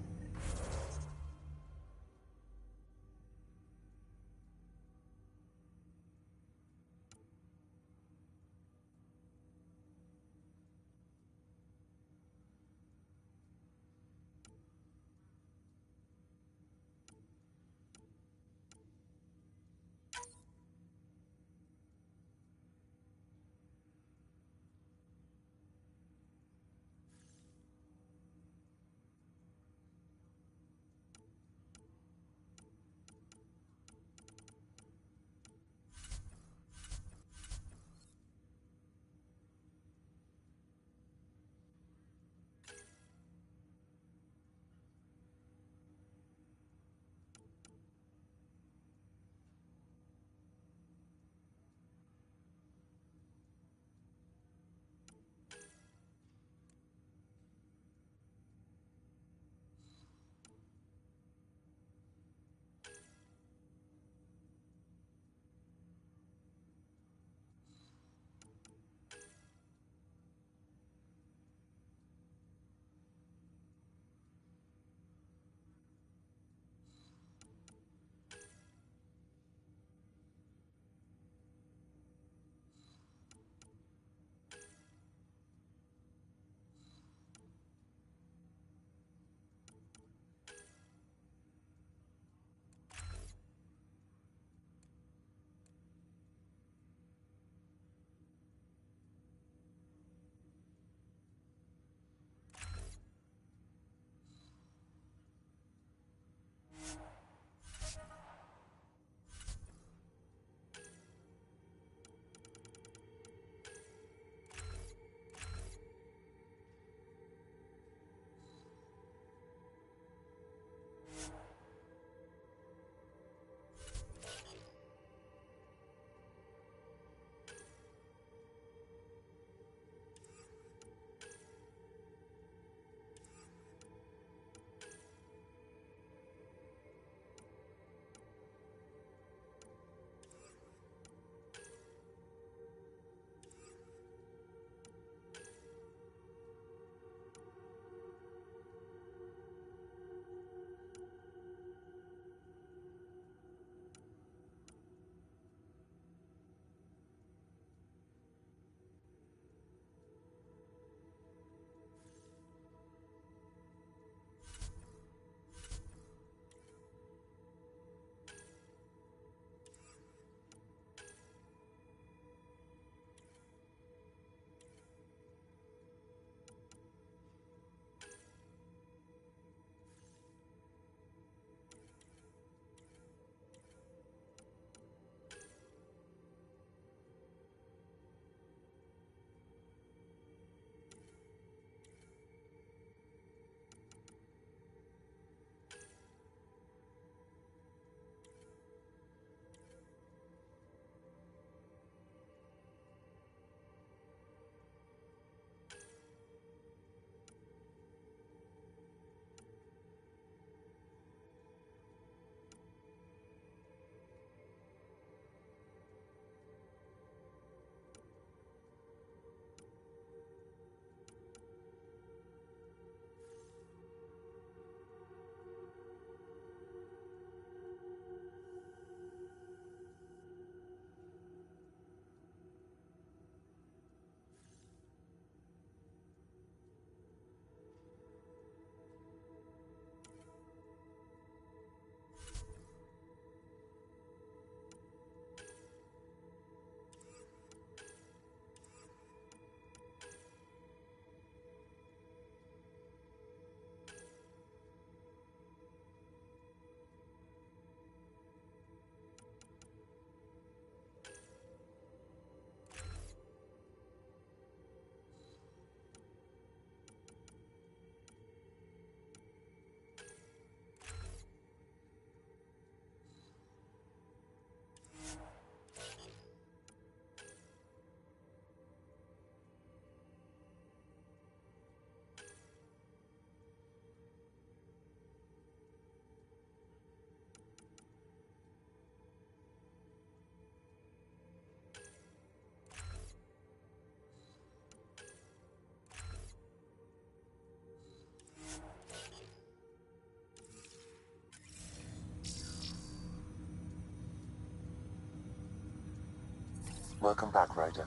Welcome back, Ryder.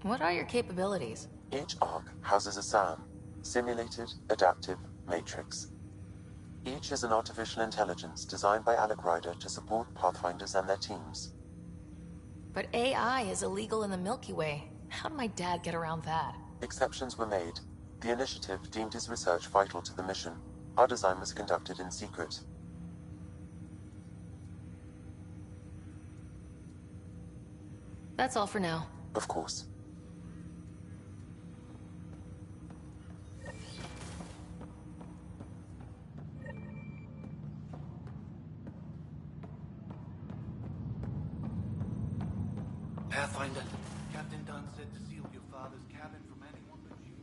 What are your capabilities? Each arc houses a SAM, Simulated Adaptive Matrix. Each is an artificial intelligence designed by Alec Ryder to support Pathfinders and their teams. But AI is illegal in the Milky Way. How did my dad get around that? Exceptions were made. The initiative deemed his research vital to the mission. Our design was conducted in secret. That's all for now. Of course. Pathfinder. Captain Dunn said to seal your father's cabin from anyone but you.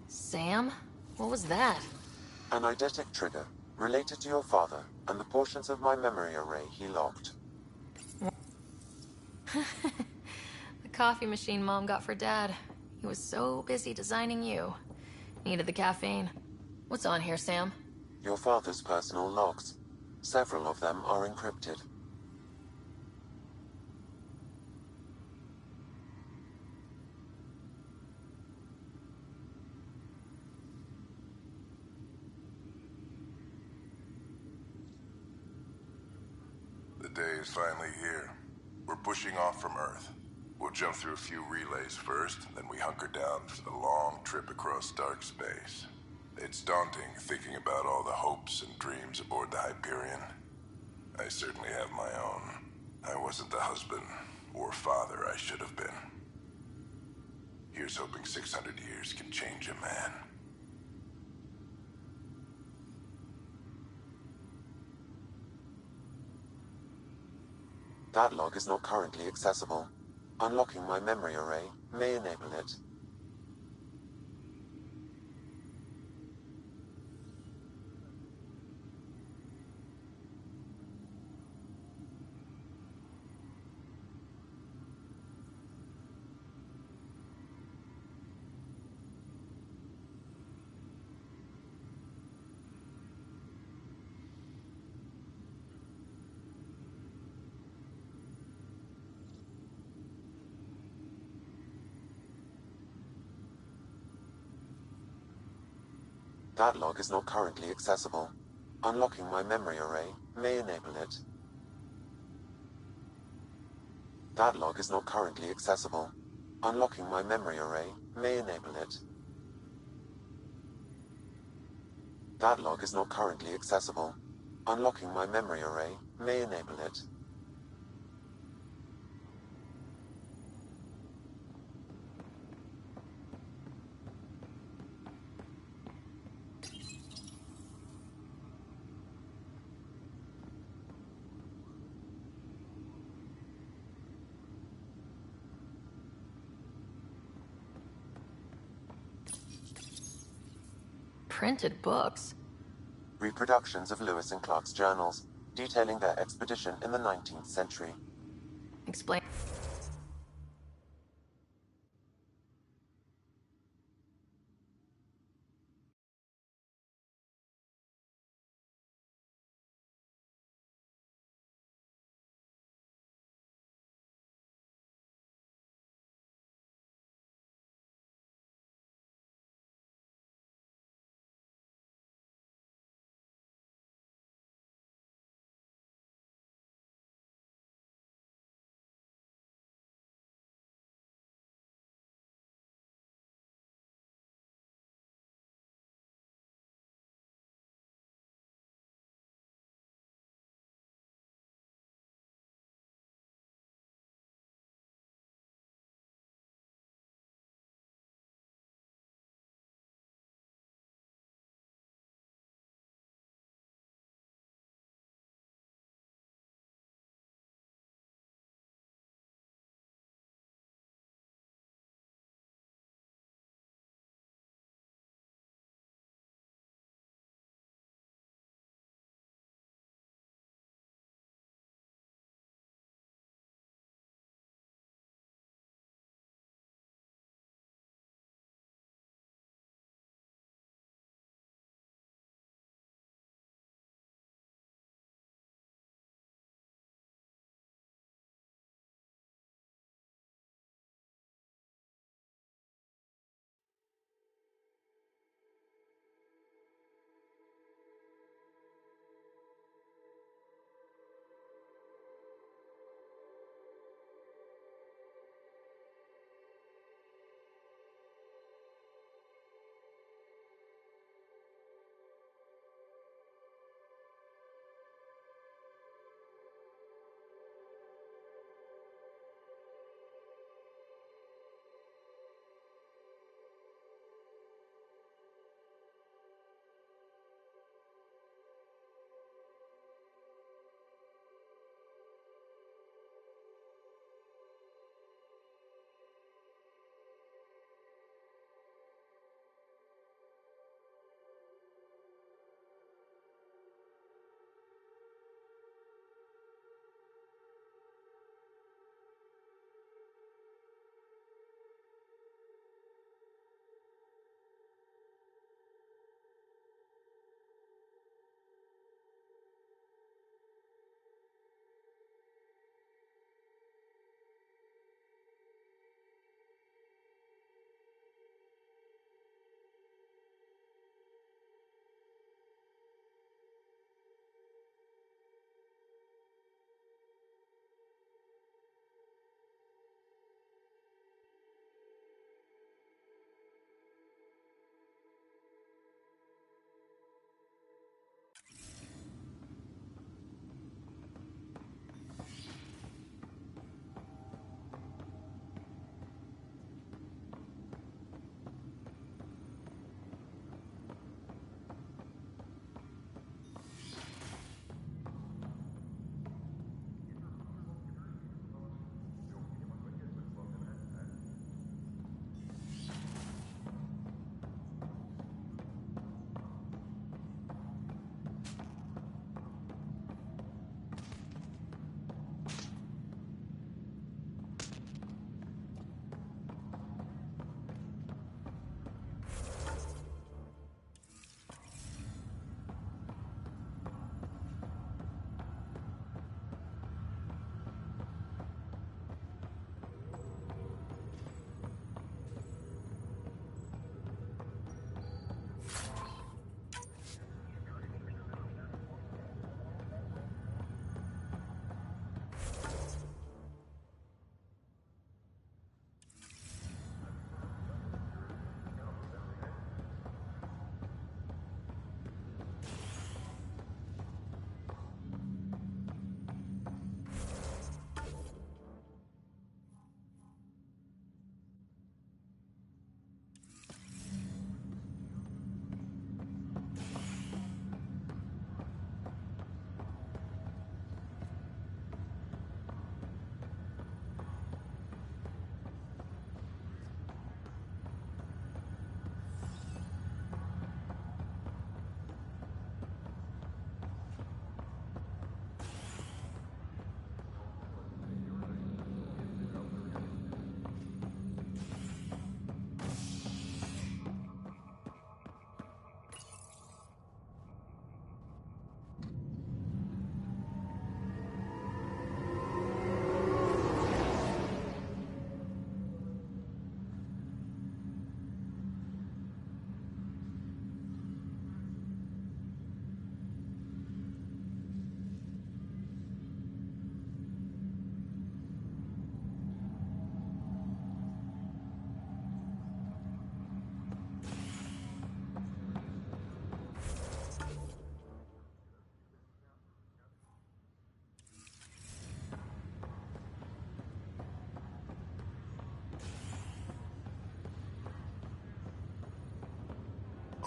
Sam? What was that? An eidetic trigger, related to your father, and the portions of my memory array he locked. The coffee machine Mom got for Dad. He was so busy designing you. Needed the caffeine. What's on here, Sam? Your father's personal logs. Several of them are encrypted. The day is finally here. We're pushing off from Earth. We'll jump through a few relays first, then we hunker down for the long trip across dark space. It's daunting thinking about all the hopes and dreams aboard the Hyperion. I certainly have my own. I wasn't the husband or father I should have been. Here's hoping 600 years can change a man. That log is not currently accessible. Unlocking my memory array may enable it. That log is not currently accessible. Unlocking my memory array may enable it. That log is not currently accessible. Unlocking my memory array may enable it. That log is not currently accessible. Unlocking my memory array may enable it. Printed books. Reproductions of Lewis and Clark's journals, detailing their expedition in the 19th century. Explain.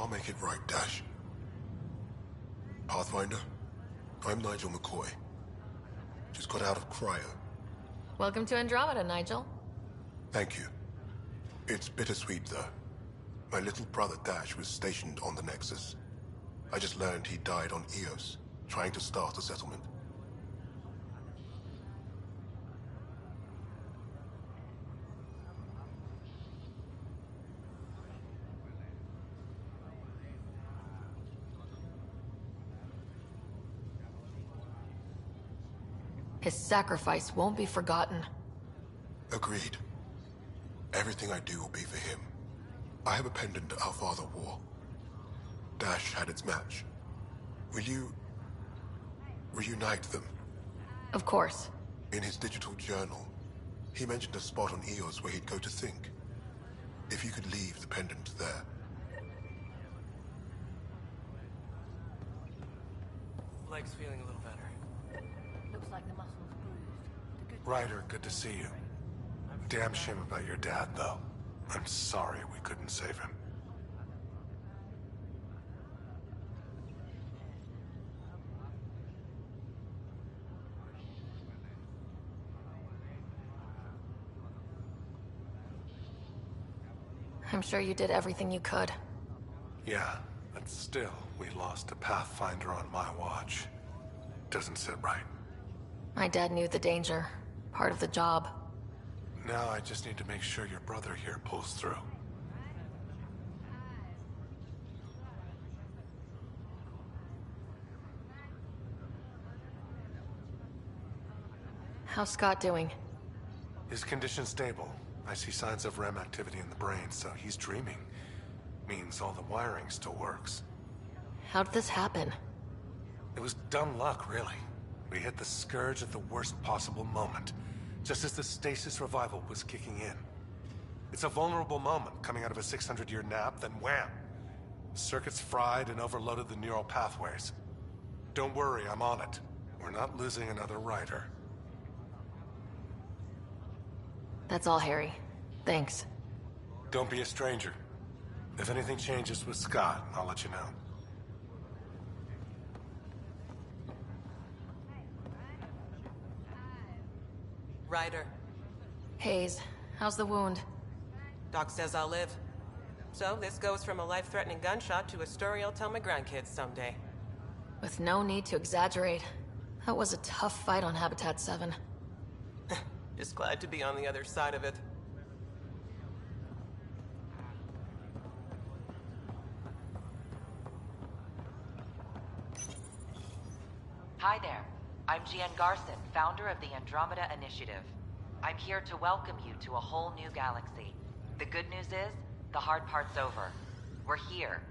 I'll make it right, Dash. Pathfinder, I'm Nigel McCoy. Just got out of cryo. Welcome to Andromeda, Nigel. Thank you. It's bittersweet, though. My little brother Dash was stationed on the Nexus. I just learned he died on Eos, trying to start a settlement. His sacrifice won't be forgotten. Agreed. Everything I do will be for him. I have a pendant our father wore. Dash had its match. Will you reunite them? Of course. In his digital journal, he mentioned a spot on Eos where he'd go to think. If you could leave the pendant there. Leg's feeling a little better. Looks like the muscle's bruised. Ryder, good to see you. Damn shame about your dad, though. I'm sorry we couldn't save him. I'm sure you did everything you could. Yeah, but still, we lost a Pathfinder on my watch. Doesn't sit right. My dad knew the danger. Part of the job. Now I just need to make sure your brother here pulls through. How's Scott doing? His condition's stable. I see signs of REM activity in the brain, so he's dreaming. Means all the wiring still works. How did this happen? It was dumb luck, really. We hit the Scourge at the worst possible moment, just as the stasis revival was kicking in. It's a vulnerable moment coming out of a 600-year nap, then wham! The circuits fried and overloaded the neural pathways. Don't worry, I'm on it. We're not losing another rider. That's all, Harry. Thanks. Don't be a stranger. If anything changes with Scott, I'll let you know. Ryder. Hayes, how's the wound? Doc says I'll live. So this goes from a life-threatening gunshot to a story I'll tell my grandkids someday. With no need to exaggerate. That was a tough fight on Habitat 7. Just glad to be on the other side of it. Hi there. I'm Gian Garson, founder of the Andromeda Initiative. I'm here to welcome you to a whole new galaxy. The good news is, the hard part's over. We're here.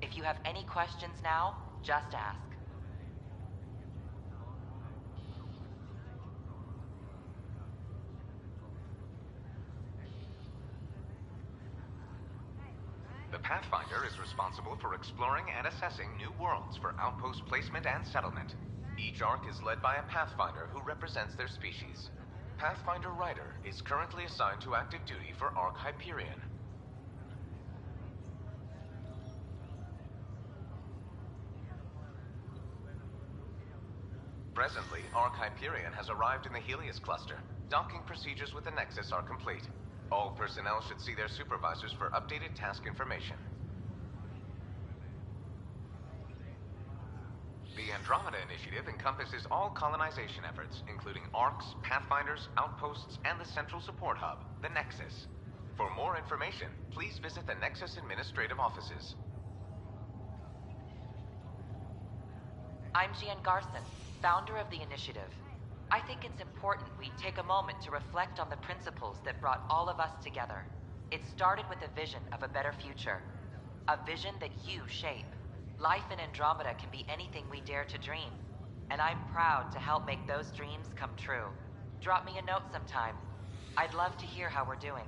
If you have any questions now, just ask. The Pathfinder is responsible for exploring and assessing new worlds for outpost placement and settlement. Each Ark is led by a Pathfinder who represents their species. Pathfinder Ryder is currently assigned to active duty for Ark Hyperion. Presently, Ark Hyperion has arrived in the Helios cluster. Docking procedures with the Nexus are complete. All personnel should see their supervisors for updated task information. The Andromeda Initiative encompasses all colonization efforts, including Arks, Pathfinders, outposts, and the central support hub, the Nexus. For more information, please visit the Nexus administrative offices. I'm Gian Garson, founder of the Initiative. I think it's important we take a moment to reflect on the principles that brought all of us together. It started with a vision of a better future. A vision that you shape. Life in Andromeda can be anything we dare to dream. And I'm proud to help make those dreams come true. Drop me a note sometime. I'd love to hear how we're doing.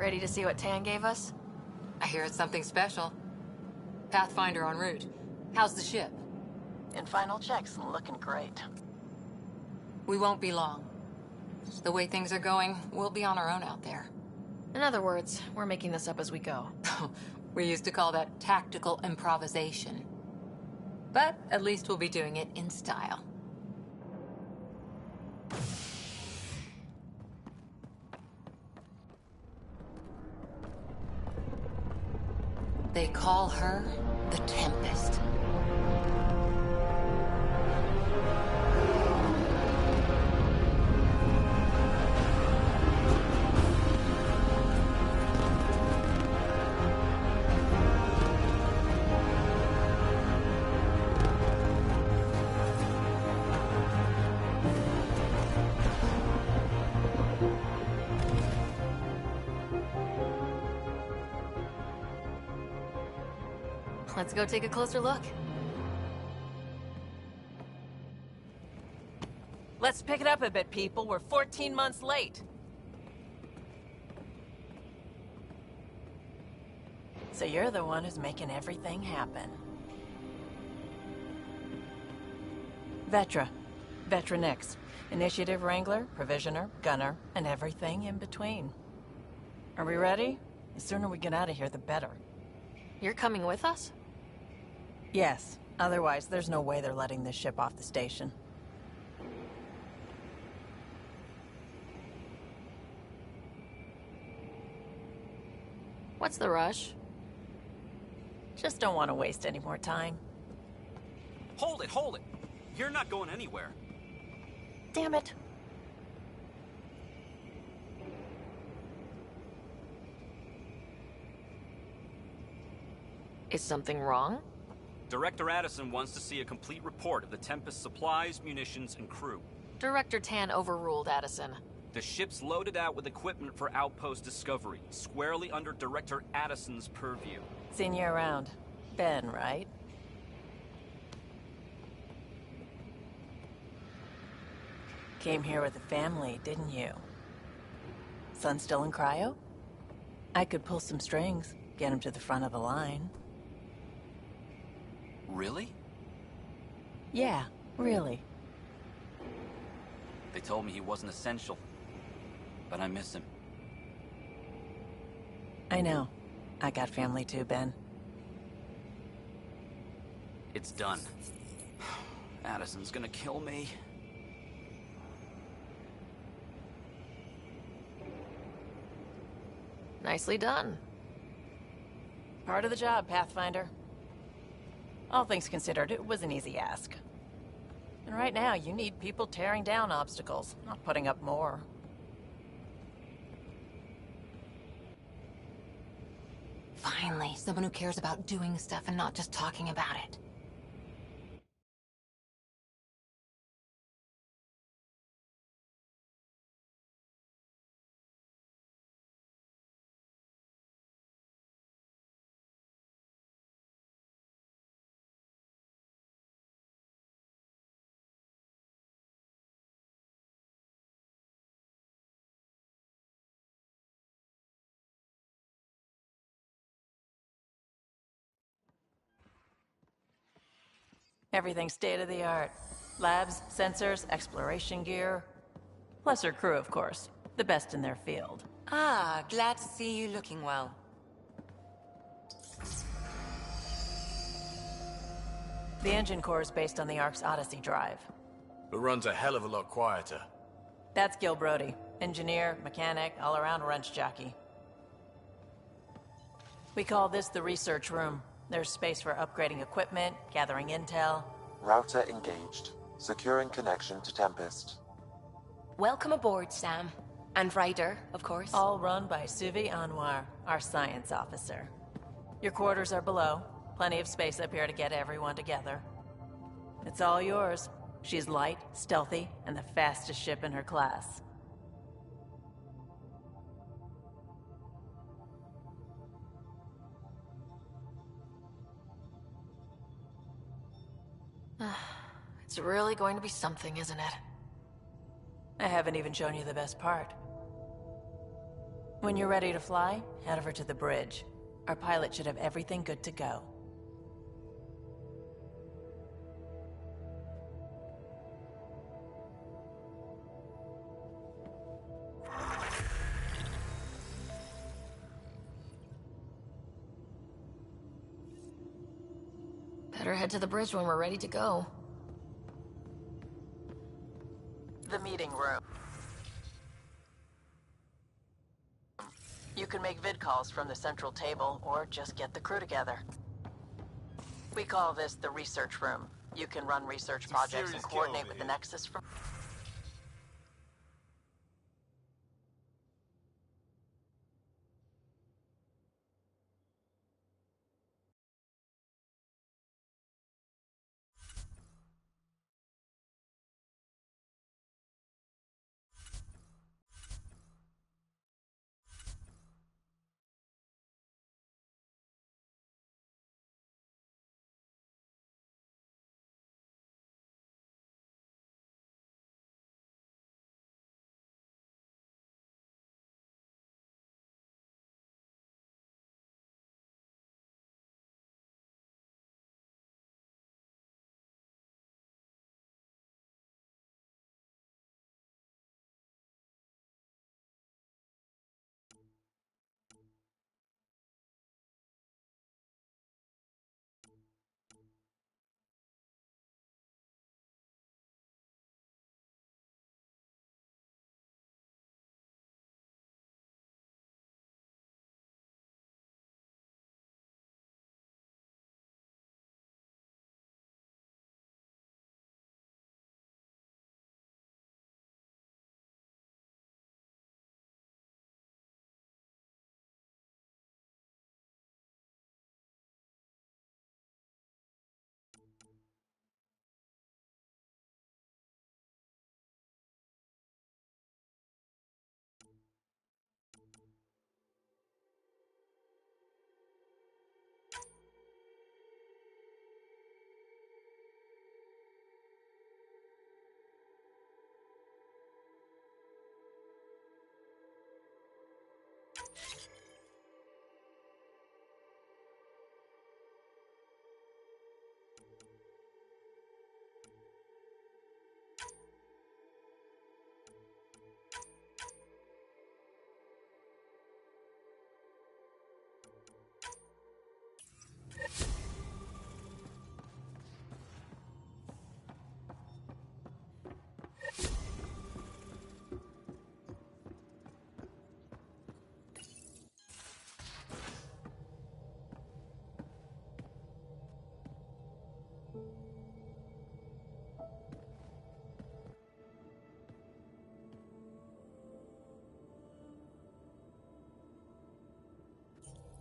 Ready to see what Tan gave us? I hear it's something special. Pathfinder en route. How's the ship? In final checks, looking great. We won't be long. The way things are going, we'll be on our own out there. In other words, we're making this up as we go. We used to call that tactical improvisation. But at least we'll be doing it in style. They call her the Tempest. Let's go take a closer look. Let's pick it up a bit, people. We're 14 months late. So you're the one who's making everything happen. Vetra. Vetronix. Initiative Wrangler, Provisioner, Gunner, and everything in between. Are we ready? The sooner we get out of here, the better. You're coming with us? Yes. Otherwise, there's no way they're letting this ship off the station. What's the rush? Just don't want to waste any more time. Hold it, hold it! You're not going anywhere. Damn it. Is something wrong? Director Addison wants to see a complete report of the Tempest's supplies, munitions, and crew. Director Tan overruled Addison. The ship's loaded out with equipment for outpost discovery, squarely under Director Addison's purview. Seen you around. Ben, right? Came here with a family, didn't you? Son still in cryo? I could pull some strings, get him to the front of the line. Really? Yeah, really. They told me he wasn't essential, but I miss him. I know. I got family too, Ben. It's done. Addison's gonna kill me. Nicely done. Part of the job, Pathfinder. All things considered, it was an easy ask. And right now, you need people tearing down obstacles, not putting up more. Finally, someone who cares about doing stuff and not just talking about it. Everything's state-of-the-art. Labs, sensors, exploration gear. Plus her crew, of course. The best in their field. Ah, glad to see you looking well. The engine core is based on the Ark's Odyssey drive. But runs a hell of a lot quieter. That's Gil Brody. Engineer, mechanic, all-around wrench jockey. We call this the research room. There's space for upgrading equipment, gathering intel. Router engaged. Securing connection to Tempest. Welcome aboard, Sam. And Ryder, of course. All run by Suvi Anwar, our science officer. Your quarters are below. Plenty of space up here to get everyone together. It's all yours. She's light, stealthy, and the fastest ship in her class. It's really going to be something, isn't it? I haven't even shown you the best part. When you're ready to fly, head over to the bridge. Our pilot should have everything good to go. Better head to the bridge when we're ready to go. The meeting room. You can make vid calls from the central table, or just get the crew together. We call this the research room. You can run research projects and coordinate with the Nexus from...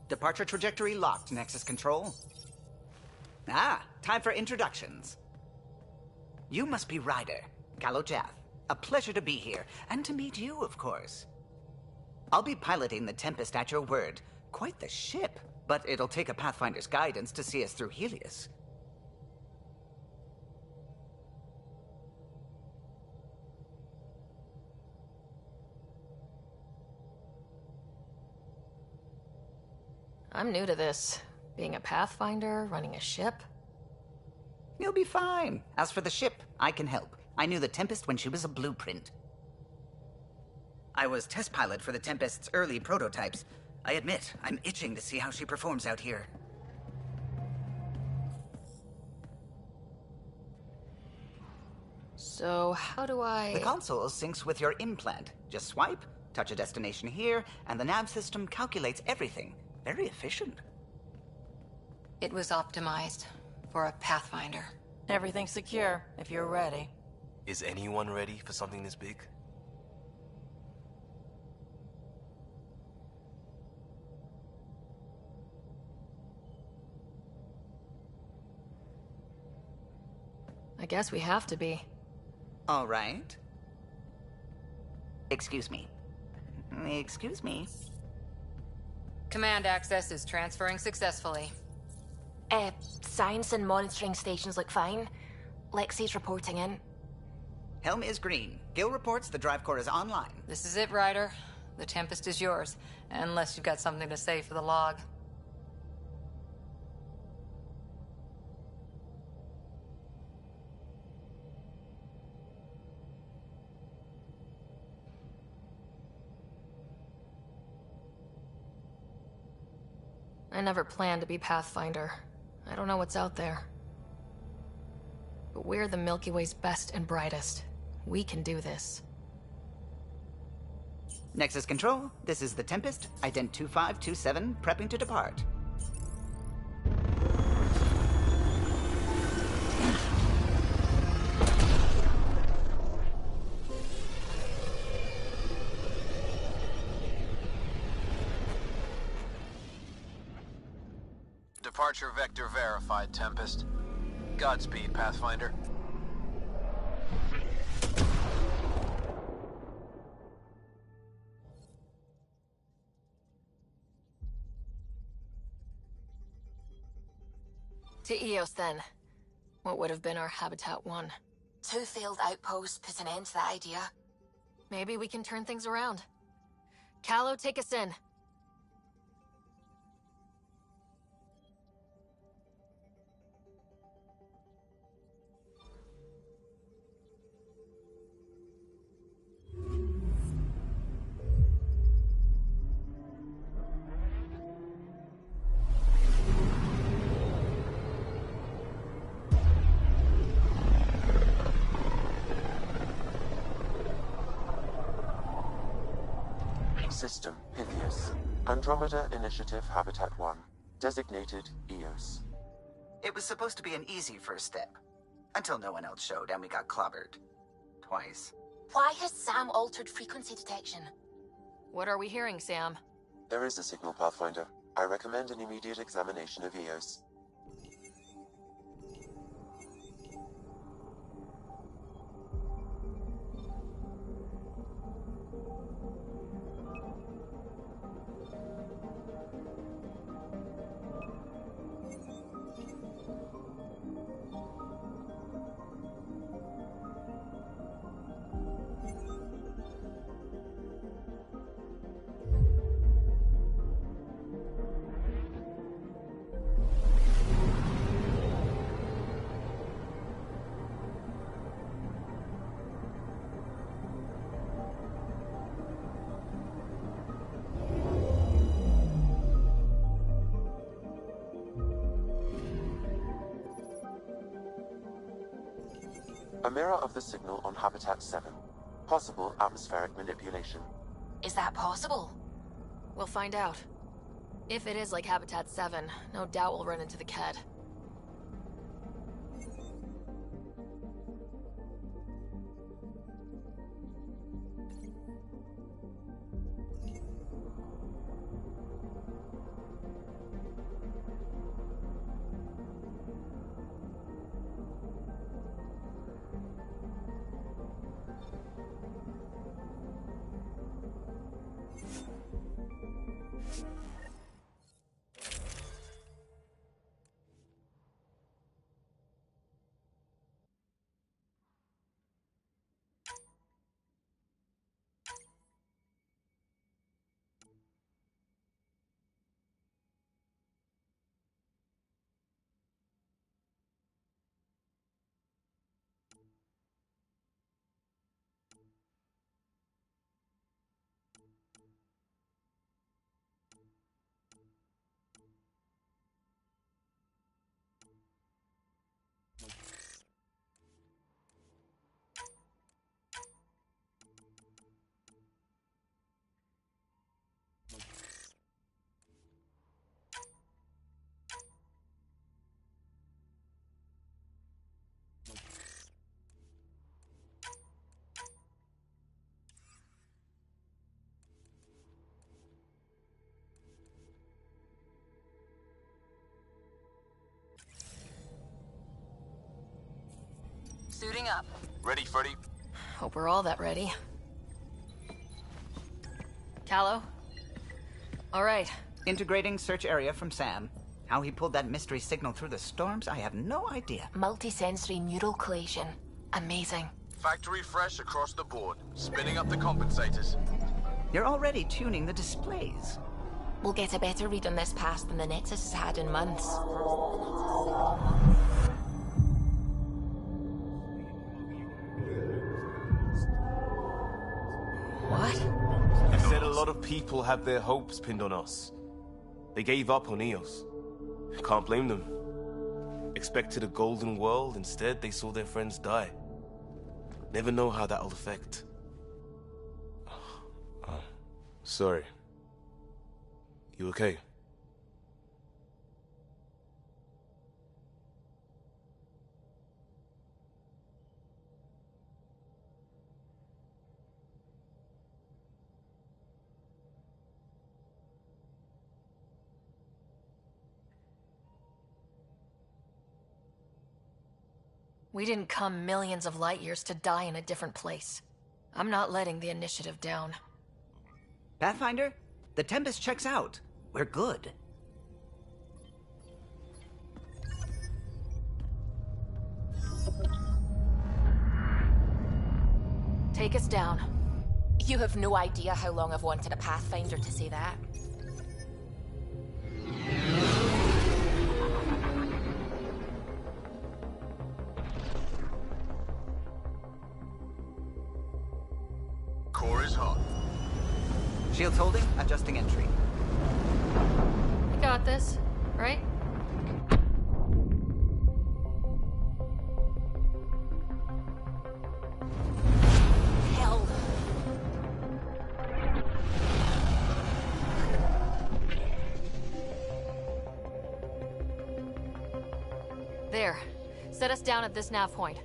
Departure trajectory locked, Nexus Control. Ah, time for introductions. You must be Ryder, Kalojath. A pleasure to be here, and to meet you, of course. I'll be piloting the Tempest at your word. Quite the ship, but it'll take a Pathfinder's guidance to see us through Helios. I'm new to this. Being a Pathfinder, running a ship. You'll be fine. As for the ship, I can help. I knew the Tempest when she was a blueprint. I was test pilot for the Tempest's early prototypes. I admit, I'm itching to see how she performs out here. So, how do I... The console syncs with your implant. Just swipe, touch a destination here, and the nav system calculates everything. Very efficient. It was optimized for a Pathfinder. Everything's secure, if you're ready. Is anyone ready for something this big? I guess we have to be. All right. Excuse me. Excuse me. Command access is transferring successfully. Science and monitoring stations look fine. Lexi's reporting in. Helm is green. Gil reports the drive core is online. This is it, Ryder. The Tempest is yours, unless you've got something to say for the log. I never planned to be Pathfinder. I don't know what's out there. But we're the Milky Way's best and brightest. We can do this. Nexus Control, this is the Tempest, Ident 2527, prepping to depart. Departure vector verified, Tempest. Godspeed, Pathfinder. To Eos, then. What would have been our Habitat 1? 2 failed outposts put an end to that idea. Maybe we can turn things around. Callow, take us in. System, Pythias. Andromeda Initiative Habitat 1. Designated Eos. It was supposed to be an easy first step. Until no one else showed and we got clobbered. Twice. Why has Sam altered frequency detection? What are we hearing, Sam? There is a signal, Pathfinder. I recommend an immediate examination of Eos. A mirror of the signal on Habitat 7. Possible atmospheric manipulation. Is that possible? We'll find out. If it is like Habitat 7, no doubt we'll run into the Ked. Suiting up. Ready, Freddy? Hope we're all that ready. Callow? All right. Integrating search area from Sam. How he pulled that mystery signal through the storms, I have no idea. Multisensory neural collation. Amazing. Factory fresh across the board. Spinning up the compensators. You're already tuning the displays. We'll get a better read on this pass than the Nexus has had in months. What? You said a lot of people have their hopes pinned on us. They gave up on Eos. Can't blame them. Expected a golden world, instead they saw their friends die. Never know how that'll affect. Sorry. You okay? We didn't come millions of light years to die in a different place. I'm not letting the initiative down. Pathfinder, the Tempest checks out. We're good. Take us down. You have no idea how long I've wanted a Pathfinder to say that. Core is hot. Shields holding, adjusting entry. We got this, right? Hell. There. Set us down at this nav point.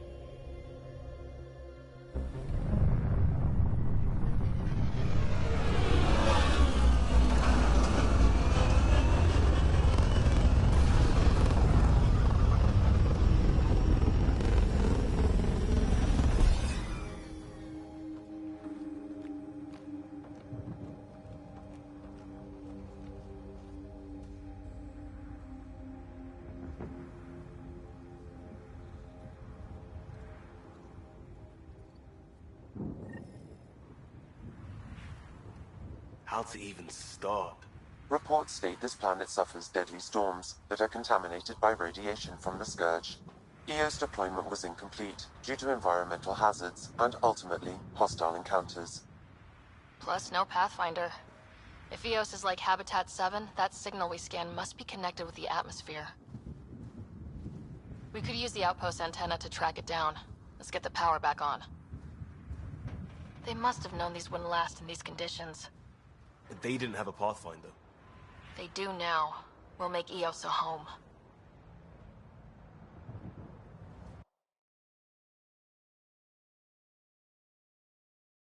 How to even start? Reports state this planet suffers deadly storms that are contaminated by radiation from the Scourge. EO's deployment was incomplete due to environmental hazards and ultimately hostile encounters. Plus, no Pathfinder. If Eos is like Habitat 7, that signal we scan must be connected with the atmosphere. We could use the outpost antenna to track it down. Let's get the power back on. They must have known these wouldn't last in these conditions. They didn't have a Pathfinder. They do now. We'll make Eos a home.